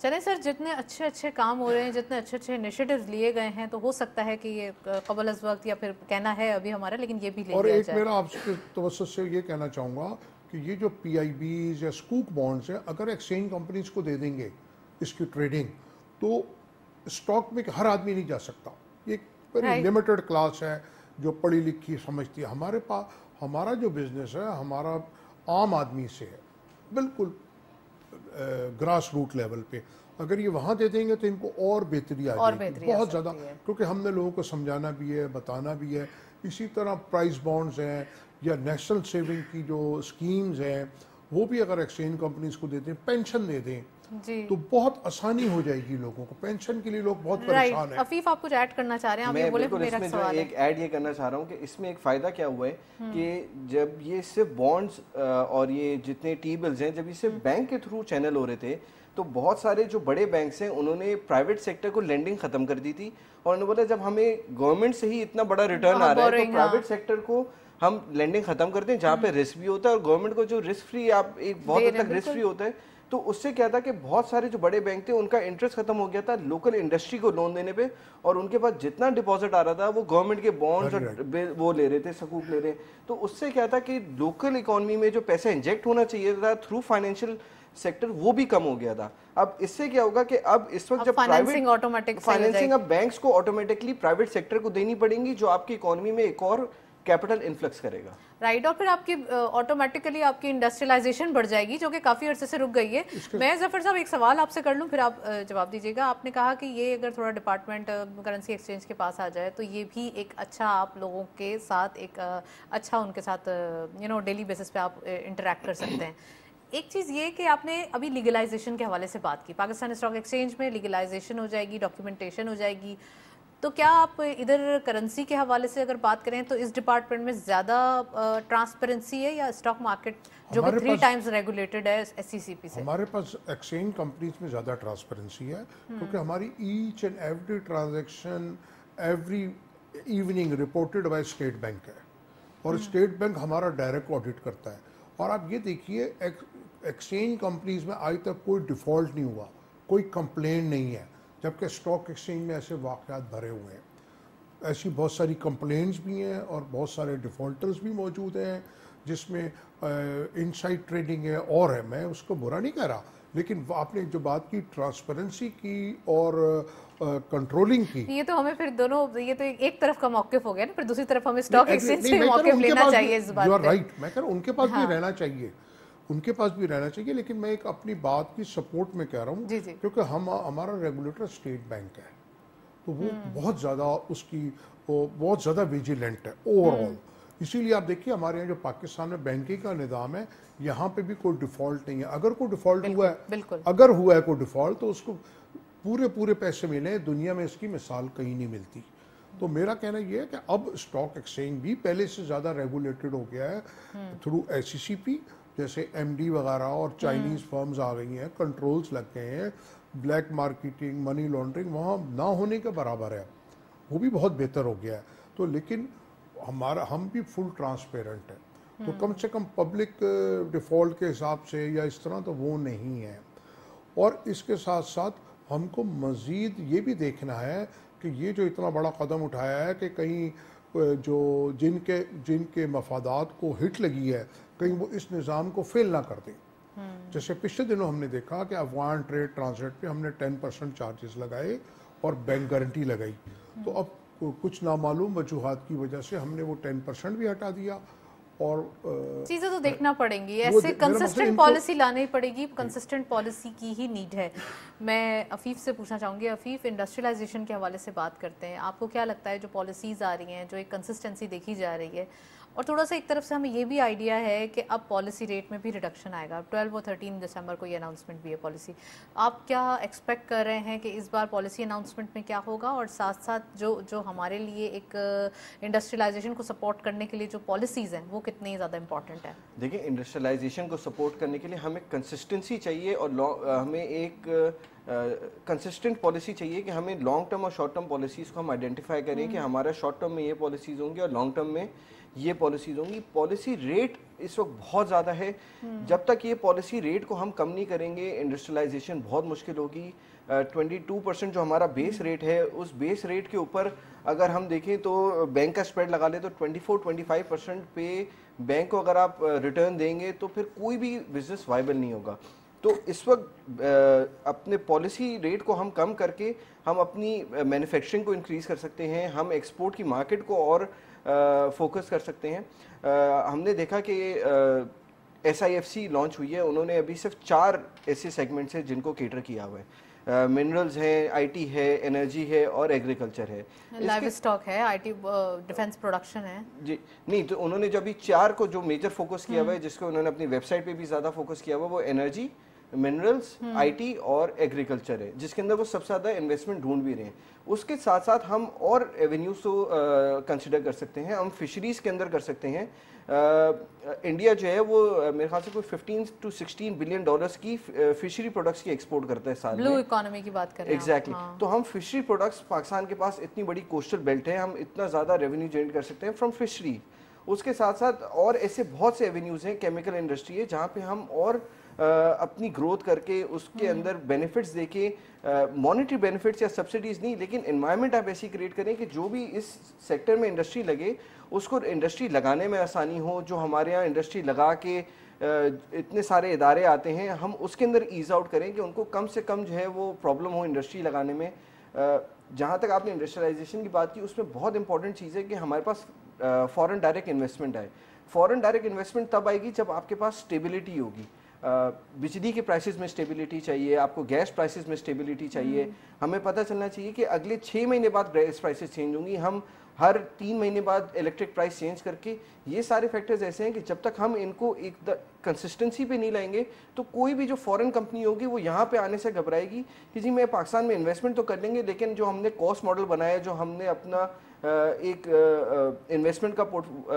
चले सर, जितने अच्छे काम हो रहे हैं, जितने अच्छे इनिशिएटिव्स लिए गए हैं तो हो सकता है कि ये कबल अज़ वक्त या फिर कहना है अभी हमारा, लेकिन ये भी ले और लिया एक जाए। मेरा आपसे तवज्जुह से ये कहना चाहूँगा कि ये जो PIBs या स्कूक बॉन्ड्स हैं अगर एक्सचेंज कंपनीज को दे देंगे इसकी ट्रेडिंग तो स्टॉक में हर आदमी नहीं जा सकता। ये वेरी लिमिटेड क्लास है जो पढ़ी लिखी समझती है। हमारे पास हमारा जो बिजनेस है हमारा आम आदमी से है, बिल्कुल ग्रास रूट लेवल पे। अगर ये वहाँ दे देंगे तो इनको और बेहतरी आ जाएगी बहुत ज़्यादा, क्योंकि हमने लोगों को समझाना भी है, बताना भी है। इसी तरह प्राइस बॉन्ड्स हैं या नेशनल सेविंग की जो स्कीम्स हैं वो भी अगर एक्सचेंज कंपनीज को दे दें, पेंशन दे दें तो बहुत आसानी हो जाएगी लोगों को। पेंशन के लिए लोग बहुत परेशान हैं। अफीफ आप कुछ ऐड करना चाह रहे हैं? आप ये बोले, मेरा सवाल है। एक ऐड ये करना चाह रहा हूँ कि इसमें एक फ़ायदा क्या हुआ है कि जब ये सिर्फ बॉन्ड्स और ये जितने टी बिल्स हैं जब ये सिर्फ बैंक के थ्रू चैनल हो रहे थे तो बहुत सारे जो बड़े बैंक्स हैं उन्होंने प्राइवेट सेक्टर को लेंडिंग ख़त्म कर दी थी और उन्होंने बोला जब हमें गवर्नमेंट से ही इतना बड़ा रिटर्न आ रहा है तो प्राइवेट सेक्टर को हम लेंडिंग खत्म करते हैं जहाँ पे रिस्क भी होता है और गवर्नमेंट को जो रिस्क फ्री आप एक बहुत हद तक रिस्क फ्री होता है। तो उससे क्या था कि बहुत सारे जो बड़े बैंक थे उनका इंटरेस्ट खत्म हो गया था लोकल इंडस्ट्री को लोन देने पे और उनके पास जितना डिपॉजिट आ रहा था वो गवर्नमेंट के बॉन्ड्स और वो ले रहे थे, सकूक ले रहे। तो उससे क्या था कि लोकल इकोनॉमी में जो पैसा इंजेक्ट होना चाहिए था थ्रू फाइनेंशियल सेक्टर वो भी कम हो गया था। अब इससे क्या होगा कि अब इस वक्त जब प्राइवेट फाइनेंसिंग अब बैंक्स को ऑटोमेटिकली प्राइवेट सेक्टर को देनी पड़ेगी जो आपकी इकोनॉमी में एक और कैपिटल इन्फ्लक्स करेगा। राइट, और फिर आपकी ऑटोमेटिकली आपकी इंडस्ट्रियलाइजेशन बढ़ जाएगी जो कि काफ़ी अरसे से रुक गई है। मैं जफर साहब एक सवाल आपसे कर लूँ, फिर आप जवाब दीजिएगा। आपने कहा कि ये अगर थोड़ा डिपार्टमेंट करेंसी एक्सचेंज के पास आ जाए तो ये भी एक अच्छा आप लोगों के साथ एक अच्छा उनके साथ डेली बेसिस पे आप इंटरेक्ट कर सकते हैं। एक चीज़ ये कि आपने अभी लीगलाइजेशन के हवाले से बात की, पाकिस्तान स्टॉक एक्सचेंज में लीगलाइजेशन हो जाएगी, डॉक्यूमेंटेशन हो जाएगी, तो क्या आप इधर करेंसी के हवाले से अगर बात करें तो इस डिपार्टमेंट में ज़्यादा ट्रांसपेरेंसी है या स्टॉक मार्केट जो कि 3 टाइम्स रेगुलेटेड है SCCP से? हमारे पास एक्सचेंज कंपनीज में ज़्यादा ट्रांसपेरेंसी है क्योंकि हमारी each and every transaction every evening reported by state bank है और स्टेट बैंक हमारा डायरेक्ट ऑडिट करता है। और आप ये देखिए एक्सचेंज कंपनीज में आज तक कोई डिफ़ॉल्ट नहीं हुआ, कोई कंप्लेंट नहीं है, जबकि स्टॉक एक्सचेंज में ऐसे वाक़यात भरे हुए हैं। ऐसी बहुत सारी कंप्लेंट्स भी हैं और बहुत सारे डिफ़ॉल्टर्स भी मौजूद हैं जिसमें इनसाइड ट्रेडिंग है और है। मैं उसको बुरा नहीं कह रहा, लेकिन आपने जो बात की ट्रांसपेरेंसी की और कंट्रोलिंग की, ये तो हमें फिर दोनों, ये तो एक तरफ का मौक़िफ़ हो गया ना, फिर दूसरी तरफ हमें स्टॉक एक्सचेंज से मौक़िफ़ लेना चाहिए इस बात पे। राइट, मैं कह रहा हूँ उनके पास भी रहना चाहिए, उनके पास भी रहना चाहिए। लेकिन मैं एक अपनी बात की सपोर्ट में कह रहा हूँ क्योंकि हमारा रेगुलेटर स्टेट बैंक है तो वो बहुत ज़्यादा बहुत ज़्यादा विजिलेंट है ओवरऑल। इसीलिए आप देखिए हमारे यहाँ जो पाकिस्तान में बैंकिंग का निज़ाम है यहाँ पे भी कोई डिफ़ॉल्ट नहीं है। अगर कोई डिफ़ॉल्ट हुआ है, अगर हुआ है कोई डिफ़ॉल्ट तो उसको पूरे पैसे मिले। दुनिया में इसकी मिसाल कहीं नहीं मिलती। तो मेरा कहना यह है कि अब स्टॉक एक्सचेंज भी पहले से ज़्यादा रेगुलेटेड हो गया है थ्रू SCCP, जैसे MD वगैरह और चाइनीज़ फर्म्स आ गई हैं, कंट्रोल्स लग गए हैं, ब्लैक मार्केटिंग, मनी लॉन्ड्रिंग वहाँ ना होने के बराबर है, वो भी बहुत बेहतर हो गया है। तो लेकिन हम भी फुल ट्रांसपेरेंट है, तो कम से कम पब्लिक डिफ़ॉल्ट के हिसाब से या इस तरह तो वो नहीं है। और इसके साथ साथ हमको मज़ीद ये भी देखना है कि ये जो इतना बड़ा कदम उठाया है कि कहीं जो जिनके मफादात को हिट लगी है कहीं वो इस निज़ाम को फेल ना कर दें। जैसे पिछले दिनों हमने देखा कि अफगान ट्रेड ट्रांजिट पे हमने 10% चार्जेस लगाए और बैंक गारंटी लगाई, तो अब कुछ नामालूम वजूहात की वजह से हमने वो 10% भी हटा दिया। और चीज़ें तो देखना पड़ेंगी, ऐसे कंसिस्टेंट पॉलिसी लानी ही पड़ेगी, कंसिस्टेंट पॉलिसी की ही नीड है। मैं अफीफ से पूछना चाहूँगी, अफीफ इंडस्ट्रियलाइजेशन के हवाले से बात करते हैं, आपको क्या लगता है जो पॉलिसीज़ आ रही हैं, जो एक कंसिस्टेंसी देखी जा रही है, और थोड़ा सा एक तरफ से हमें ये भी आइडिया है कि अब पॉलिसी रेट में भी रिडक्शन आएगा, 12 और 13 दिसंबर को ये अनाउंसमेंट भी है पॉलिसी, आप क्या एक्सपेक्ट कर रहे हैं कि इस बार पॉलिसी अनाउंसमेंट में क्या होगा, और साथ साथ जो हमारे लिए एक इंडस्ट्रियलाइजेशन को सपोर्ट करने के लिए जो पॉलिसीज़ हैं वो कितनी ज़्यादा इंपॉर्टेंट है? देखिए, इंडस्ट्रियलाइजेशन को सपोर्ट करने के लिए हमें कंसिस्टेंसी चाहिए और हमें एक कंसिस्टेंट पॉलिसी चाहिए कि हमें लॉन्ग टर्म और शॉर्ट टर्म पॉलिसीज़ को हम आइडेंटिफाई करें कि हमारा शॉर्ट टर्म में ये पॉलिसीज़ होंगी और लॉन्ग टर्म में ये पॉलिसीज़ होंगी। पॉलिसी रेट इस वक्त बहुत ज़्यादा है, जब तक ये पॉलिसी रेट को हम कम नहीं करेंगे इंडस्ट्रियलाइजेशन बहुत मुश्किल होगी। 22% जो हमारा बेस रेट है, उस बेस रेट के ऊपर अगर हम देखें तो बैंक का स्प्रेड लगा ले तो 24-25% पे बैंक को अगर आप रिटर्न देंगे तो फिर कोई भी बिजनेस वाइबल नहीं होगा। तो इस वक्त अपने पॉलिसी रेट को हम कम करके हम अपनी मैन्युफैक्चरिंग को इंक्रीज़ कर सकते हैं, हम एक्सपोर्ट की मार्केट को और फोकस कर सकते हैं। हमने देखा कि SIFC लॉन्च हुई है, उन्होंने अभी सिर्फ 4 ऐसे सेगमेंट्स हैं जिनको केटर किया हुआ है। मिनरल्स है, IT है, एनर्जी है और एग्रीकल्चर है, लाइव स्टॉक है, IT डिफेंस प्रोडक्शन है जी। नहीं, तो उन्होंने जो अभी 4 को जो मेजर फोकस किया हुआ है, जिसको उन्होंने अपनी वेबसाइट पे भी ज़्यादा फोकस किया हुआ है, वो एनर्जी, मिनरल्स, IT और एग्रीकल्चर है, जिसके अंदर वो सबसे ज़्यादा इन्वेस्टमेंट ढूंढ भी रहे हैं। उसके साथ साथ हम और एवेन्यूज को कंसिडर कर सकते हैं, हम फिशरीज़ के अंदर कर सकते हैं। इंडिया जो है वो मेरे ख्याल से कोई 15 to 16 बिलियन डॉलर्स की फिशरी प्रोडक्ट्स की एक्सपोर्ट करता है साल में। ब्लू इकोनॉमी की बात कर रहे हैं एग्जैक्टली। तो हम फिशरी प्रोडक्ट्स, पाकिस्तान के पास इतनी बड़ी कोस्टल बेल्ट है, हम इतना ज़्यादा रेवेन्यू जनरेट कर सकते हैं फ्रॉम फिशरी। उसके साथ साथ और ऐसे बहुत से एवेन्यूज़ हैं, केमिकल इंडस्ट्री है जहाँ पे हम और अपनी ग्रोथ करके उसके अंदर बेनिफिट्स देके, मॉनेटरी बेनिफिट्स या सब्सिडीज नहीं, लेकिन एनवायरनमेंट आप ऐसी क्रिएट करें कि जो भी इस सेक्टर में इंडस्ट्री लगे उसको इंडस्ट्री लगाने में आसानी हो। जो हमारे यहाँ इंडस्ट्री लगा के इतने सारे इदारे आते हैं, हम उसके अंदर ईज आउट करें कि उनको कम से कम जो है वो प्रॉब्लम हो इंडस्ट्री लगाने में। जहाँ तक आपने इंडस्ट्रियलाइजेशन की बात की, उसमें बहुत इंपॉर्टेंट चीज़ है कि हमारे पास फॉरेन डायरेक्ट इन्वेस्टमेंट आए। फॉरेन डायरेक्ट इन्वेस्टमेंट तब आएगी जब आपके पास स्टेबिलिटी होगी। बिजली के प्राइसेस में स्टेबिलिटी चाहिए, आपको गैस प्राइसेस में स्टेबिलिटी चाहिए। हमें पता चलना चाहिए कि अगले 6 महीने बाद गैस प्राइसेस चेंज होंगी, हम हर 3 महीने बाद इलेक्ट्रिक प्राइस चेंज करके, ये सारे फैक्टर्स ऐसे हैं कि जब तक हम इनको एक कंसिस्टेंसी पे नहीं लाएंगे तो कोई भी जो फॉरेन कंपनी होगी वो यहाँ पे आने से घबराएगी कि जी मैं पाकिस्तान में इन्वेस्टमेंट तो कर लेंगे, लेकिन जो हमने कॉस्ट मॉडल बनाया है, जो हमने अपना एक इन्वेस्टमेंट का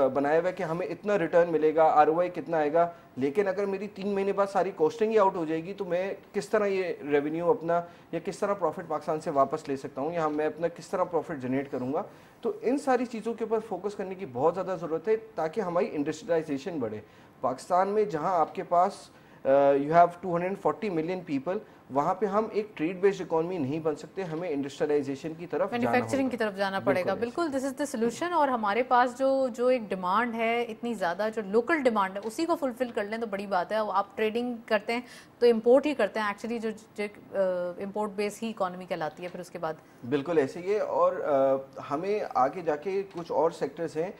बनाया हुआ है कि हमें इतना रिटर्न मिलेगा, आरओआई कितना आएगा, लेकिन अगर मेरी 3 महीने बाद सारी कॉस्टिंग ही आउट हो जाएगी तो मैं किस तरह ये रेवेन्यू अपना या किस तरह प्रॉफिट पाकिस्तान से वापस ले सकता हूँ, या मैं अपना किस तरह प्रॉफिट जनरेट करूँगा। तो इन सारी चीज़ों के ऊपर फोकस करने की बहुत ज़्यादा ज़रूरत है ताकि हमारी इंडस्ट्रियलाइजेशन बढ़े। पाकिस्तान में जहाँ आपके पास यू हैव 240 मिलियन पीपल, वहाँ पे हम एक ट्रेड बेस्ड इकोनॉमी नहीं बन सकते, हमें इंडस्ट्रियलाइजेशन की तरफ, मैन्युफैक्चरिंग की तरफ जाना पड़ेगा। बिल्कुल, दिस इज द सोल्यूशन। और हमारे पास जो एक डिमांड है इतनी ज़्यादा, जो लोकल डिमांड है उसी को फुलफिल कर लें तो बड़ी बात है। आप ट्रेडिंग करते हैं तो इम्पोर्ट ही करते हैं, एक्चुअली जो इम्पोर्ट बेस ही इकोनॉमी कहलाती है फिर उसके बाद। बिल्कुल ऐसे ही है। और हमें आगे जाके कुछ और सेक्टर्स हैं,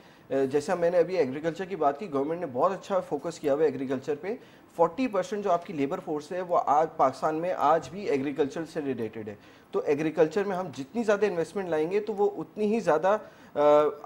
जैसा मैंने अभी एग्रीकल्चर की बात की, गवर्नमेंट ने बहुत अच्छा फोकस किया हुआ है एग्रीकल्चर पे। 40% जो आपकी लेबर फोर्स है वो आज पाकिस्तान में आज भी एग्रीकल्चर से रिलेटेड है। तो एग्रीकल्चर में हम जितनी ज़्यादा इन्वेस्टमेंट लाएंगे तो वो उतनी ही ज़्यादा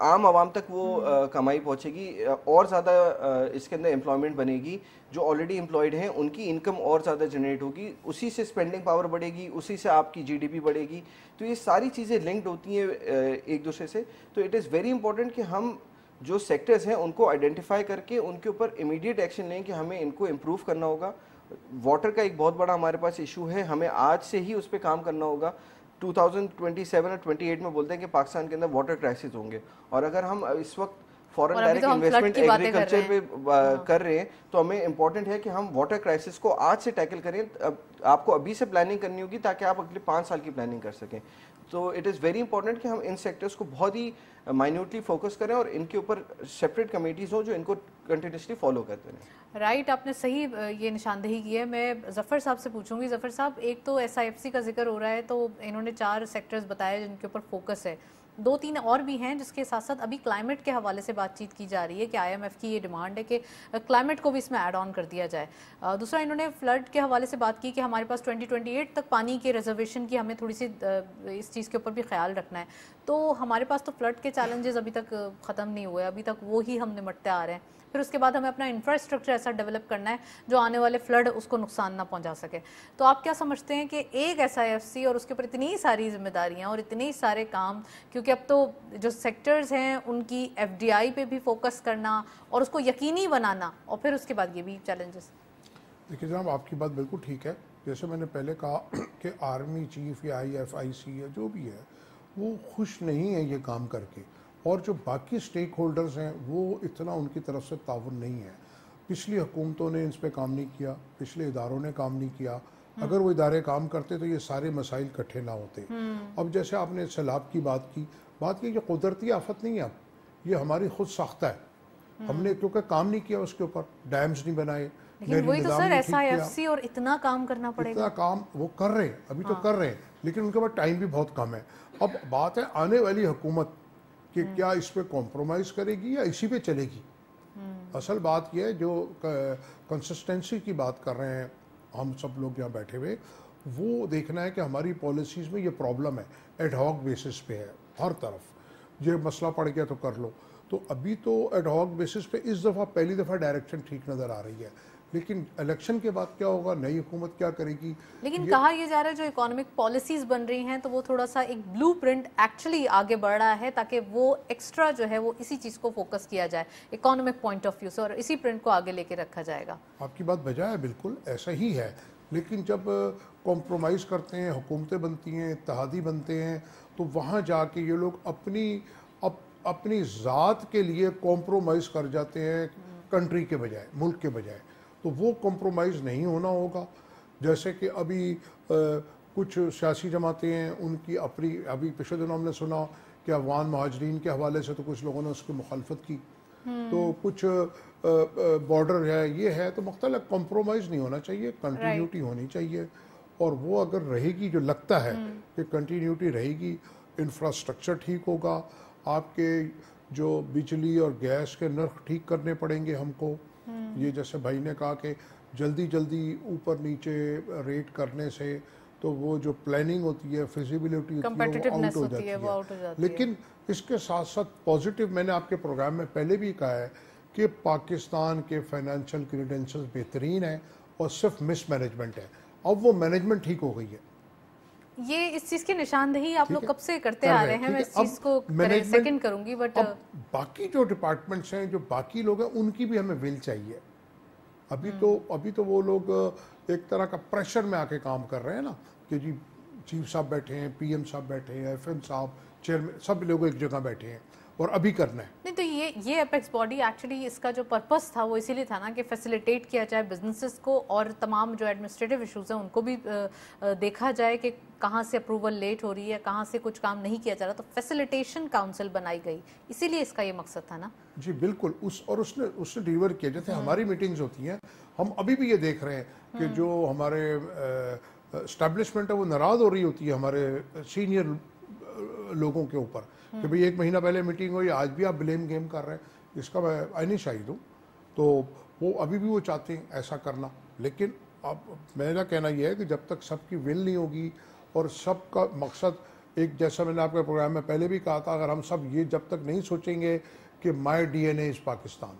आम आवाम तक वो कमाई पहुंचेगी, और ज़्यादा इसके अंदर एम्प्लॉयमेंट बनेगी। जो ऑलरेडी एम्प्लॉयड हैं उनकी इनकम और ज़्यादा जनरेट होगी, उसी से स्पेंडिंग पावर बढ़ेगी, उसी से आपकी जीडीपी बढ़ेगी। तो ये सारी चीज़ें लिंक्ड होती हैं एक दूसरे से। तो इट इज़ वेरी इंपॉर्टेंट कि हम जो सेक्टर्स हैं उनको आइडेंटिफाई करके उनके ऊपर इमीडिएट एक्शन लें कि हमें इनको इम्प्रूव करना होगा। वाटर का एक बहुत बड़ा हमारे पास इशू है, हमें आज से ही उस पर काम करना होगा। 2027 और 28 में बोलते हैं कि पाकिस्तान के अंदर वाटर क्राइसिस होंगे, और अगर हम इस वक्त फॉरेन डायरेक्ट इन्वेस्टमेंट एग्रीकल्चर पे कर रहे हैं तो हमें इंपॉर्टेंट है कि हम वाटर क्राइसिस को आज से टैकल करें। आपको अभी से प्लानिंग करनी होगी ताकि आप अगले 5 साल की प्लानिंग कर सकें। तो इट इज़ वेरी इंपॉर्टेंट कि हम इन सेक्टर्स को बहुत ही माइन्यूटली फोकस करें और इनके ऊपर सेपरेट कमेटीज़ हों जो इनको कंटिन्यूसली फॉलो करते रहें। राइट, आपने सही ये निशानदेही की है। मैं ज़फ़र साहब से पूछूंगी। ज़फ़र साहब, एक तो SIFC का जिक्र हो रहा है, तो इन्होंने 4 सेक्टर्स बताए जिनके ऊपर फोकस है, 2-3 और भी हैं जिसके साथ साथ अभी क्लाइमेट के हवाले से बातचीत की जा रही है कि IMF की ये डिमांड है कि क्लाइमेट को भी इसमें ऐड ऑन कर दिया जाए। दूसरा, इन्होंने फ्लड के हवाले से बात की कि हमारे पास 2028 तक पानी के रिजर्वेशन की हमें थोड़ी सी इस चीज़ के ऊपर भी ख्याल रखना है। तो हमारे पास तो फ्लड के चैलेंजेस अभी तक ख़त्म नहीं हुए, अभी तक वो ही हम निपटते आ रहे हैं। फिर उसके बाद हमें अपना इंफ्रास्ट्रक्चर ऐसा डेवलप करना है जो आने वाले फ्लड उसको नुकसान ना पहुंचा सके। तो आप क्या समझते हैं कि एक SIFC और उसके ऊपर इतनी सारी जिम्मेदारियां और इतने सारे काम, क्योंकि अब तो जो सेक्टर्स हैं उनकी FDI पे भी फोकस करना और उसको यकीनी बनाना, और फिर उसके बाद ये भी चैलेंजेस। देखिए जनाब, आपकी बात बिल्कुल ठीक है। जैसे मैंने पहले कहा कि आर्मी चीफ या IFIC या जो भी है वो खुश नहीं है ये काम करके, और जो बाकी स्टेक होल्डर्स हैं वो इतना उनकी तरफ से ताउन नहीं है। पिछली हुकूमतों ने इस पर काम नहीं किया, पिछले इदारों ने काम नहीं किया। अगर वो इदारे काम करते तो ये सारे मसाइल इकट्ठे ना होते। अब जैसे आपने सैलाब की बात की कि कुदरती आफत नहीं है, अब ये हमारी खुद साख्ता है। हमने क्योंकि काम नहीं किया उसके ऊपर, डैम्स नहीं बनाए, लेकिन वही तो सर SIFC और इतना काम करना पड़ेगा। इतना काम वो कर रहे हैं, अभी तो कर रहे हैं, लेकिन उनके पास टाइम भी बहुत कम है। अब बात है आने वाली हुकूमत कि क्या इस पे कॉम्प्रोमाइज़ करेगी या इसी पे चलेगी। असल बात यह है, जो कंसिस्टेंसी की बात कर रहे हैं हम सब लोग यहाँ बैठे हुए, वो देखना है कि हमारी पॉलिसीज़ में ये प्रॉब्लम है, एड हॉक बेसिस पे है हर तरफ, ये मसला पड़ गया तो कर लो। तो अभी तो एड हॉक बेसिस पे इस दफ़ा पहली दफ़ा डायरेक्शन ठीक नज़र आ रही है, लेकिन इलेक्शन के बाद क्या होगा, नई हुकूमत क्या करेगी। लेकिन कहा यह जा रहा है जो इकोनॉमिक पॉलिसीज बन रही हैं तो वो थोड़ा सा एक ब्लूप्रिंट एक्चुअली आगे बढ़ रहा है, ताकि वो एक्स्ट्रा जो है वो इसी चीज़ को फोकस किया जाए इकोनॉमिक पॉइंट ऑफ व्यू से, और इसी प्रिंट को आगे लेके रखा जाएगा। आपकी बात बजा है, बिल्कुल ऐसा ही है। लेकिन जब कॉम्प्रोमाइज़ करते हैं, हुकूमतें बनती हैं, इत्तेहादी बनते हैं, तो वहाँ जाके ये लोग अपनी ज़ात के लिए कॉम्प्रोमाइज़ कर जाते हैं कंट्री के बजाय, मुल्क के बजाय। तो वो कॉम्प्रोमाइज़ नहीं होना होगा। जैसे कि अभी कुछ सियासी जमातें हैं, उनकी अपनी, अभी पिछले दिनों हमने सुना कि अफगान महाजरीन के हवाले से तो कुछ लोगों ने उसकी मुखालफत की, तो कुछ बॉर्डर है, ये है, तो मुख्तलिफ कॉम्प्रोमाइज़ नहीं होना चाहिए, कंटिन्यूटी होनी चाहिए। और वो अगर रहेगी, जो लगता है कि कंटिन्यूटी रहेगी, इंफ्रास्ट्रक्चर ठीक होगा, आपके जो बिजली और गैस के नर्ख ठीक करने पड़ेंगे हमको। ये जैसे भाई ने कहा कि जल्दी जल्दी ऊपर नीचे रेट करने से तो वो जो प्लानिंग होती है, फिजिबिलिटी होती है, वो आउट हो जाती है। लेकिन इसके साथ साथ पॉजिटिव, मैंने आपके प्रोग्राम में पहले भी कहा है कि पाकिस्तान के फाइनेंशियल क्रीडेंशियल्स बेहतरीन है और सिर्फ मिस मैनेजमेंट है। अब वो मैनेजमेंट ठीक हो गई है। ये इस चीज की निशानदेही आप लोग कब से करते आ रहे हैं, मैं इस चीज को सेकंड करूंगी, बट बाकी जो डिपार्टमेंट्स हैं, जो बाकी लोग हैं, उनकी भी हमें विल चाहिए। अभी तो वो लोग एक तरह का प्रेशर में आके काम कर रहे हैं ना, कि जी चीफ साहब बैठे हैं, पीएम साहब बैठे हैं, एफएम साहब, चेयरमैन, सब लोग एक जगह बैठे हैं और अभी करना है। नहीं तो ये एपेक्स बॉडी एक्चुअली इसका जो पर्पस था वो इसीलिए था ना कि फैसिलिटेट किया जाए बिजनेसेस को, और तमाम जो एडमिनिस्ट्रेटिव इश्यूज हैं उनको भी देखा जाए कि कहाँ से अप्रूवल लेट हो रही है, कहाँ से कुछ काम नहीं किया जा रहा, तो फैसिलिटेशन काउंसिल बनाई गई, इसीलिए इसका ये मकसद था ना। जी बिल्कुल, उसने डिलीवर किया। जैसे हमारी मीटिंग्स होती हैं, हम अभी भी ये देख रहे हैं कि जो हमारे एस्टेब्लिशमेंट है वो नाराज़ हो रही होती है हमारे सीनियर लोगों के ऊपर कि भाई 1 महीना पहले मीटिंग हुई, आज भी आप ब्लेम गेम कर रहे हैं। इसका मैं आईनी शाहिद हूँ। तो वो अभी भी वो चाहते हैं ऐसा करना, लेकिन अब मेरा कहना यह है कि जब तक सबकी विल नहीं होगी और सबका मकसद एक, जैसा मैंने आपके प्रोग्राम में पहले भी कहा था, अगर हम सब ये जब तक नहीं सोचेंगे कि माई DNA इज़ पाकिस्तान,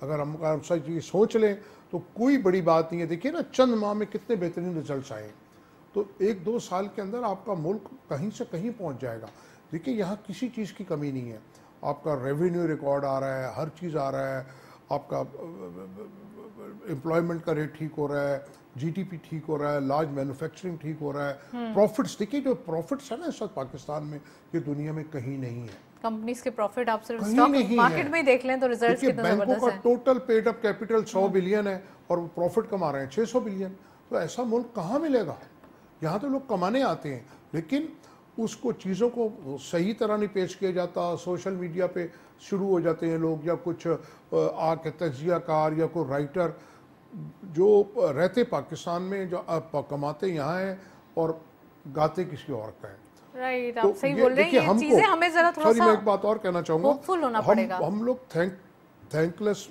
अगर हम सब ये सोच लें तो कोई बड़ी बात नहीं है। देखिए ना, चंद माह में कितने बेहतरीन रिजल्ट्स आए, तो 1-2 साल के अंदर आपका मुल्क कहीं से कहीं पहुंच जाएगा। देखिए यहाँ किसी चीज़ की कमी नहीं है, आपका रेवेन्यू रिकॉर्ड आ रहा है, हर चीज़ आ रहा है, आपका एम्प्लॉयमेंट का रेट ठीक हो रहा है, GDP ठीक हो रहा है, लार्ज मैन्युफैक्चरिंग ठीक हो रहा है, प्रॉफिट्स, देखिए जो प्रॉफिट्स है ना इस वक्त पाकिस्तान में, ये दुनिया में कहीं नहीं है। कंपनीज के प्रॉफिट आप सिर्फ स्टॉक मार्केट में ही देख लें तो रिजल्ट्स कितने जबरदस्त हैं। बैंकों का total paid up capital 100 billion है और वो प्रॉफिट कमा रहे हैं 600 बिलियन। तो ऐसा मुल्क कहाँ मिलेगा? यहाँ तो लोग कमाने आते हैं, लेकिन उसको चीज़ों को सही तरह नहीं पेश किया जाता। सोशल मीडिया पे शुरू हो जाते हैं लोग, या कुछ आके तज्जियाकार या कोई राइटर जो रहते पाकिस्तान में, जो कमाते यहाँ हैं और गाते किसी और का है। राइट, आप सही बोल रहे हैं। ये चीजें हमें जरा थोड़ा सा, मैं एक बात और कहना चाहूँगा, होपफुल होना पड़ेगा। हम लोग थैंकलेस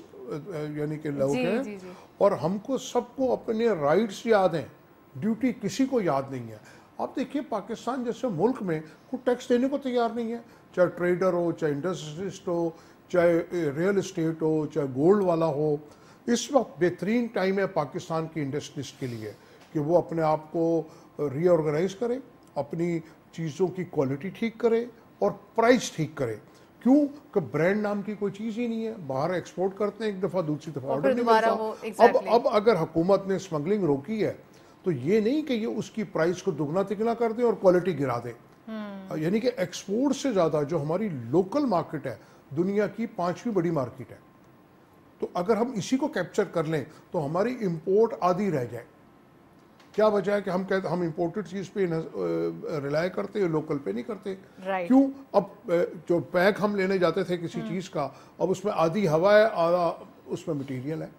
यानी कि लोग हैं, और हमको सबको अपने राइट्स याद हैं, ड्यूटी किसी को याद नहीं है। आप देखिए पाकिस्तान जैसे मुल्क में कोई टैक्स देने को तैयार नहीं है, चाहे ट्रेडर हो, चाहे इंडस्ट्रियलिस्ट हो, चाहे रियल एस्टेट हो, चाहे गोल्ड वाला हो। इस वक्त बेहतरीन टाइम है पाकिस्तान की इंडस्ट्रियलिस्ट के लिए कि वो अपने आप को रीऑर्गेनाइज करे, अपनी चीज़ों की क्वालिटी ठीक करे और प्राइस ठीक करे। क्यों कि ब्रांड नाम की कोई चीज़ ही नहीं है, बाहर एक्सपोर्ट करते हैं एक दफ़ा, दूसरी दफ़ा ऑर्डर नहीं मिलता। अब अगर हुकूमत ने स्मगलिंग रोकी है तो ये नहीं कि ये उसकी प्राइस को दुगना तिगना कर दे और क्वालिटी गिरा दे। यानी कि एक्सपोर्ट से ज़्यादा जो हमारी लोकल मार्केट है, दुनिया की 5वीं बड़ी मार्केट है, तो अगर हम इसी को कैप्चर कर लें तो हमारी इंपोर्ट आधी रह जाए। क्या वजह है कि हम इंपोर्टेड चीज़ पे रिलाय करते हैं, लोकल पे नहीं करते। क्यों? अब जो पैक हम लेने जाते थे किसी चीज़ का, अब उसमें आधी हवा है, आधा उसमें मटेरियल है।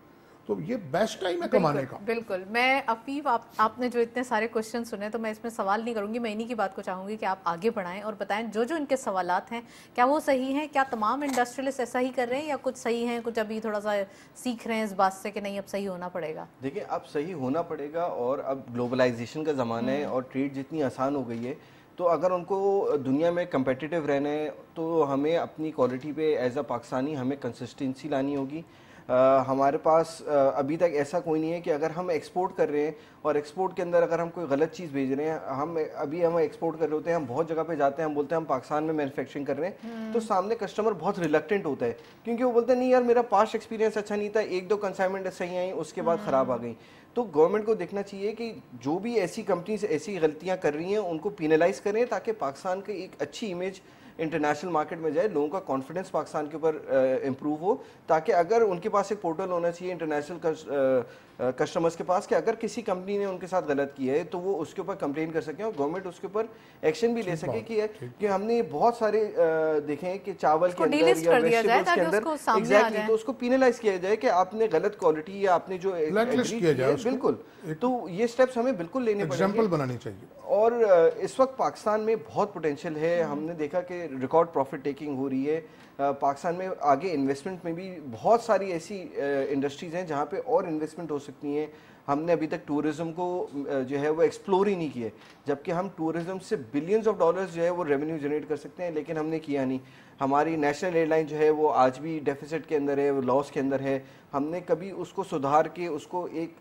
तो ये बेस्ट टाइम है कमाने का। बिल्कुल। मैं अफीफ, आपने जो इतने सारे क्वेश्चन सुने, तो मैं इसमें सवाल नहीं करूंगी, मैं इन्हीं की बात को चाहूंगी कि आप आगे बढ़ाएं और बताएं जो जो इनके सवालात हैं क्या वो सही हैं, क्या तमाम इंडस्ट्रियलिस्ट ऐसा ही कर रहे हैं या कुछ सही हैं, कुछ अभी थोड़ा सा सीख रहे हैं इस बात से कि नहीं अब सही होना पड़ेगा। देखिए अब सही होना पड़ेगा, और अब ग्लोबलाइजेशन का ज़माना है और ट्रेड जितनी आसान हो गई है, तो अगर उनको दुनिया में कम्पिटिटिव रहना है तो हमें अपनी क्वालिटी पे एज अ पाकिस्तानी हमें कंसिस्टेंसी लानी होगी। हमारे पास अभी तक ऐसा कोई नहीं है कि अगर हम एक्सपोर्ट कर रहे हैं और एक्सपोर्ट के अंदर अगर हम कोई गलत चीज़ भेज रहे हैं, हम एक्सपोर्ट कर रहे होते हैं, हम बहुत जगह पे जाते हैं, हम बोलते हैं हम पाकिस्तान में मैन्युफैक्चरिंग कर रहे हैं, तो सामने कस्टमर बहुत रिलक्टेंट होता है, क्योंकि वो बोलते हैं नहीं यार मेरा पास्ट एक्सपीरियंस अच्छा नहीं था, 1-2 कंसाइनमेंट सही आई, उसके बाद ख़राब आ गई। तो गवर्नमेंट को देखना चाहिए कि जो भी ऐसी कंपनीज ऐसी गलतियाँ कर रही हैं उनको पिनलाइज करें, ताकि पाकिस्तान की एक अच्छी इमेज इंटरनेशनल मार्केट में जाए, लोगों का कॉन्फिडेंस पाकिस्तान के ऊपर इम्प्रूव हो, ताकि अगर उनके पास एक पोर्टल होना चाहिए इंटरनेशनल कस्टमर्स के पास कि अगर किसी कंपनी ने उनके साथ गलत किया है तो वो उसके ऊपर कंप्लेन कर सकें और गवर्नमेंट उसके ऊपर एक्शन भी ले सके। कि हमने बहुत सारे देखे हैं कि चावल के अंदर या वेजिटेबल्स के अंदर एग्जैक्टली, तो उसको पिनलाइज किया जाए कि आपने गलत क्वालिटी या आपने जो किया जाए, बिल्कुल, तो ये स्टेप्स हमें बिल्कुल लेने पड़ेंगे, एग्जांपल बनानी चाहिए। اور اس وقت پاکستان میں بہت پوٹینشیل ہے. ہم نے دیکھا کہ ریکارڈ پروفٹ ٹیکنگ ہو رہی ہے پاکستان میں. آگے انویسٹمنٹ میں بھی بہت ساری ایسی انڈسٹریز ہیں جہاں پہ اور انویسٹمنٹ ہو سکتی ہیں. ہم نے ابھی تک ٹورزم کو جو ہے وہ ایکسپلور ہی نہیں کیے, جبکہ ہم ٹورزم سے بلینز آف ڈالرز جو ہے وہ ریونیو جنریٹ کر سکتے ہیں, لیکن ہم نے کیا نہیں. ہماری نیشنل ایئر لائن جو ہے وہ آج بھی ڈیفیسٹ کے اندر ہے, وہ لاس کے اندر ہے. ہم نے کبھی اس کو سدھار کے اس کو ایک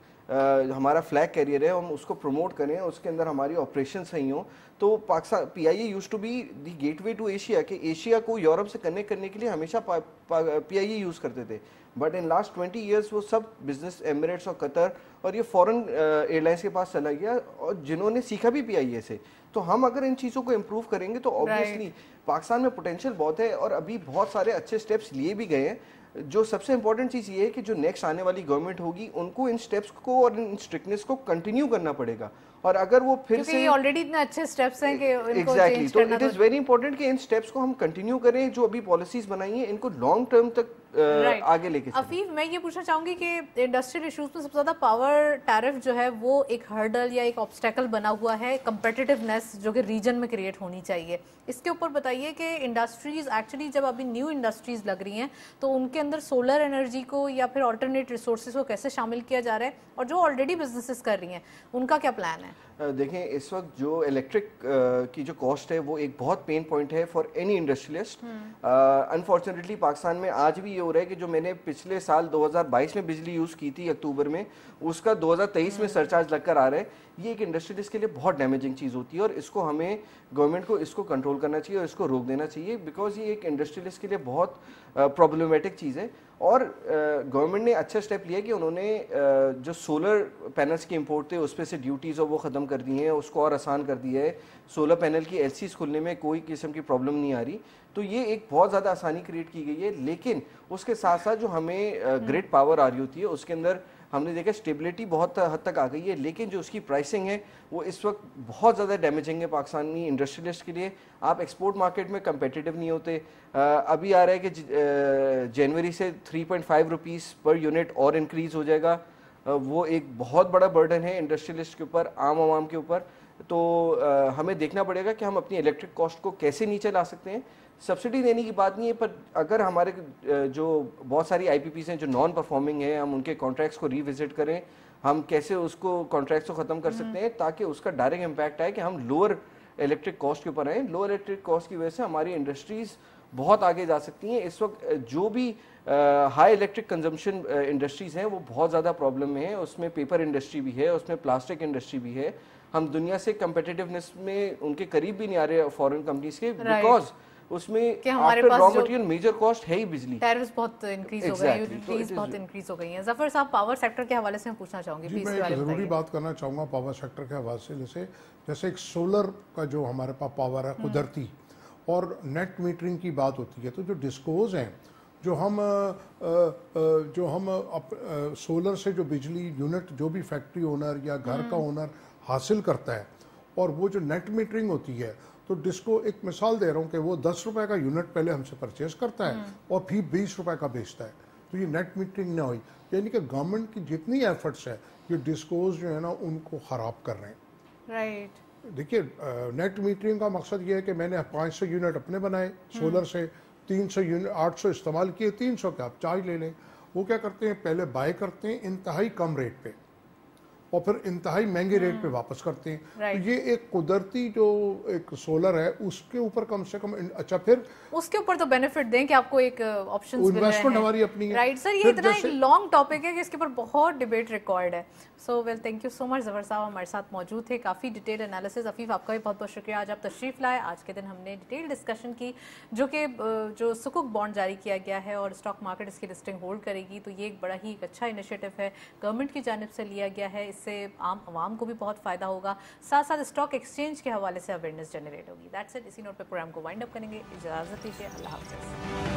ہمارا فلیگ کیریئر ہے, ہم اس کو پروموٹ کریں, اس کے اندر ہماری آپریشن صحیح ہوں. تو Pakistan P I A used to be the gateway to Asia, کہ ایشیا کو یورپ سے کنیکٹ کرنے کے لیے ہمیشہ پی آئی اے یوز کرتے تھے. بٹ ان لاسٹ 20 ایئرس وہ سب بزنس ایمریٹس اور قطر اور یہ فورن ایئر لائنس کے پاس چلا گیا, اور جنہوں نے سیکھا بھی پی آئی اے سے. تو ہم اگر ان چیزوں کو امپروو کریں گے تو آبویسلی پاکستان میں پوٹینشیل بہت ہے, اور ابھی بہت سارے اچھے اسٹیپس لیے بھی گئے ہیں. جو سب سے امپورٹنٹ چیز یہ ہے کہ جو نیکسٹ آنے والی گورنمنٹ ہوگی ان کو ان اسٹیپس کو اور ان اسٹرکٹنس کو کنٹینیو کرنا پڑے گا. اور اگر وہ پھر سے آلریڈی اتنے اچھے اسٹیپس ہیں کہ ان کو ایگزیکٹلی, تو اٹ از ویری امپورٹنٹ کہ ان اسٹیپس کو ہم کنٹینیو کریں. جو ابھی پالیسیز بنائی ہیں ان کو لانگ ٹرم تک آگے لے کے چلیں. عفیف, میں یہ پوچھنا چاہوں گی کہ انڈسٹریل ایشوز میں سب سے زیادہ پاور ٹیرف جو ہے وہ ایک ہرڈل یا ایک آبسٹیکل بنا ہوا ہے کمپیٹیٹیونیس جو کہ ریجن میں کریٹ ہونی چاہیے. اس کے اوپر بتائیے کہ انڈسٹریز ایکچولی جب ابھی نیو انڈسٹریز لگ رہی ہیں تو ان کے اندر سولر انرجی کو یا پھر آلٹرنیٹ ریسورسز کو کیسے شامل کیا جا رہا ہے, اور جو آلریڈی بزنسز کر رہی ہیں ان کا کیا پلان ہے؟ دیکھیں اس وقت جو الیکٹرک کی جو کاسٹ ہے وہ ایک بہت پین پوائنٹ ہے for any industrialist. Unfortunately Pakistan میں آج بھی یہ ہو رہا ہے کہ جو میں نے پچھلے سال 2022 میں بجلی یوز کی تھی اکتوبر میں, اس کا 2023 میں سرچارج لگ کر آ رہا ہے. یہ ایک انڈسٹریلسٹ کے لیے بہت ڈیمیجنگ چیز ہوتی ہے, اور اس کو ہمیں گورنمنٹ کو اس کو کنٹرول کرنا چاہیے اور اس کو روک دینا چاہیے, بیکاز یہ ایک انڈسٹریلسٹ کے لیے بہت پرابلمیٹک چیز ہے. اور گورنمنٹ نے اچھا اسٹیپ لیا کہ انہوں نے جو سولر پینلز کی امپورٹ تھے اس پہ سے ڈیوٹیز اور وہ ختم کر دی ہیں, اس کو اور آسان کر دیا ہے. سولر پینل کی ایل سیز کھلنے میں کوئی قسم کی پرابلم نہیں آ رہی. تو یہ ایک بہت زیادہ آسانی کریٹ کی گئی ہے. لیکن اس کے ساتھ ساتھ جو ہمیں گریڈ پاور آ رہی ہوتی ہے اس کے اندر ہم نے دیکھا اسٹیبلٹی بہت حد تک آ گئی ہے, لیکن جو اس کی پرائسنگ ہے وہ اس وقت بہت زیادہ ڈیمیجنگ ہے پاکستانی انڈسٹریلسٹ کے لیے. آپ ایکسپورٹ مارکیٹ میں کمپیٹیٹیو نہیں ہوتے. ابھی آ رہا ہے کہ جنوری سے 3.5 روپیز پر یونٹ اور انکریز ہو جائے گا. وہ ایک بہت بڑا برڈن ہے انڈسٹریلسٹ کے اوپر, عام عوام کے اوپر. تو ہمیں دیکھنا پڑے گا کہ ہم اپنی الیکٹرک کاسٹ کو کیسے نیچے لا سکتے ہیں. سبسڈی دینے کی بات نہیں ہے, پر اگر ہمارے جو بہت ساری آئی پی پیز ہیں جو نان پرفارمنگ ہیں, ہم ان کے کانٹریکٹس کو ری وزٹ کریں, ہم کیسے اس کو کانٹریکٹس کو ختم کر سکتے ہیں تاکہ اس کا ڈائریکٹ امپیکٹ آئے کہ ہم لوور الیکٹرک کاسٹ کے اوپر آئیں. لوور الیکٹرک کاسٹ کی وجہ سے ہماری انڈسٹریز بہت آگے جا سکتی ہیں. اس وقت جو بھی ہائی الیکٹرک کنزمپشن انڈسٹریز ہیں وہ بہت زیادہ پرابلم میں ہیں. اس میں پیپر انڈسٹری بھی ہے, اس میں پلاسٹک انڈسٹری بھی ہے. ہم دنیا سے کمپیٹیٹیونیس میں ان کے قریب بھی نہیں آ رہے فورن کمپنیز کے, بیکاز اس میں after raw material major cost ہے ہی بجلی. ٹیرفز بہت انکریز ہو گئے, یوٹیلیٹیز بہت انکریز ہو گئی ہیں. ظفر صاحب, پاور سیکٹر کے حوالے سے میں پوچھنا چاہوں گی پلیز. میں ایک ضروری بات کرنا چاہوں گا پاور سیکٹر کے حوالے سے. جیسے ایک سولر کا جو ہمارے پاس پاور ہے قدرتی, اور نیٹ میٹرنگ کی بات ہوتی ہے, تو جو ڈسکوز ہیں جو ہم سولر سے جو بجلی یونٹ جو بھی فیکٹری اونر یا گھر کا اونر حاصل کرتا ہے, اور وہ جو نیٹ میٹرنگ ہوتی ہے, تو ڈسکو ایک مثال دے رہا ہوں کہ وہ 10 روپے کا یونٹ پہلے ہم سے پرچیز کرتا ہے اور پھر 20 روپے کا بیچتا ہے. تو یہ نیٹ میٹرنگ نہ ہوئی, یعنی کہ گورنمنٹ کی جتنی ایفرٹس ہے یہ ڈسکوز جو ہے نا ان کو خراب کر رہے ہیں. رائٹ. دیکھیے نیٹ میٹرنگ کا مقصد یہ ہے کہ میں نے 500 یونٹ اپنے بنائے سولر سے, 300 یونٹ 800 استعمال کیے, 300 کے آپ چارج لے لیں. وہ کیا کرتے ہیں, پہلے بائی کرتے ہیں انتہائی کم ریٹ پہ اور پھر انتہائی مہنگے ریٹ پہ واپس کرتے ہیں. تو یہ ایک قدرتی جو ایک سولر ہے اس کے اوپر کم سے کم, اچھا پھر اس کے اوپر تو بینیفٹ دیں کہ آپ کو ایک آپشنز مل رہے ہیں. انویسٹمنٹ ہماری اپنی ہے. رائٹ سر, یہ اتنا ایک لانگ ٹاپک ہے کہ اس کے اوپر بہت ڈیبیٹ ریکارڈ ہے. سو ویل, تھینک یو سو مچ. ظفر صاحب ہمارے ساتھ موجود تھے, کافی ڈیٹیل انالیسز. عفیف آپ کا بھی بہت بہت شکریہ, آج آپ تشریف لائے. آج کے دن ہم نے ڈیٹیل ڈسکشن کی جو کہ جو سکوک بانڈ جاری کیا گیا ہے اور اسٹاک مارکیٹ اس کی لسٹنگ ہولڈ کرے گی, تو یہ ایک بڑا ہی ایک اچھا انیشیٹو ہے گورنمنٹ کی جانب سے لیا گیا ہے. اس سے عام عوام کو بھی بہت فائدہ ہوگا, ساتھ ساتھ اسٹاک ایکسچینج کے حوالے سے اویئرنیس جنریٹ ہوگی. That's it. اسی نوٹ پہ پروگرام کو وائنڈ اپ کریں گے. اجازت دیجیے, اللہ حافظ.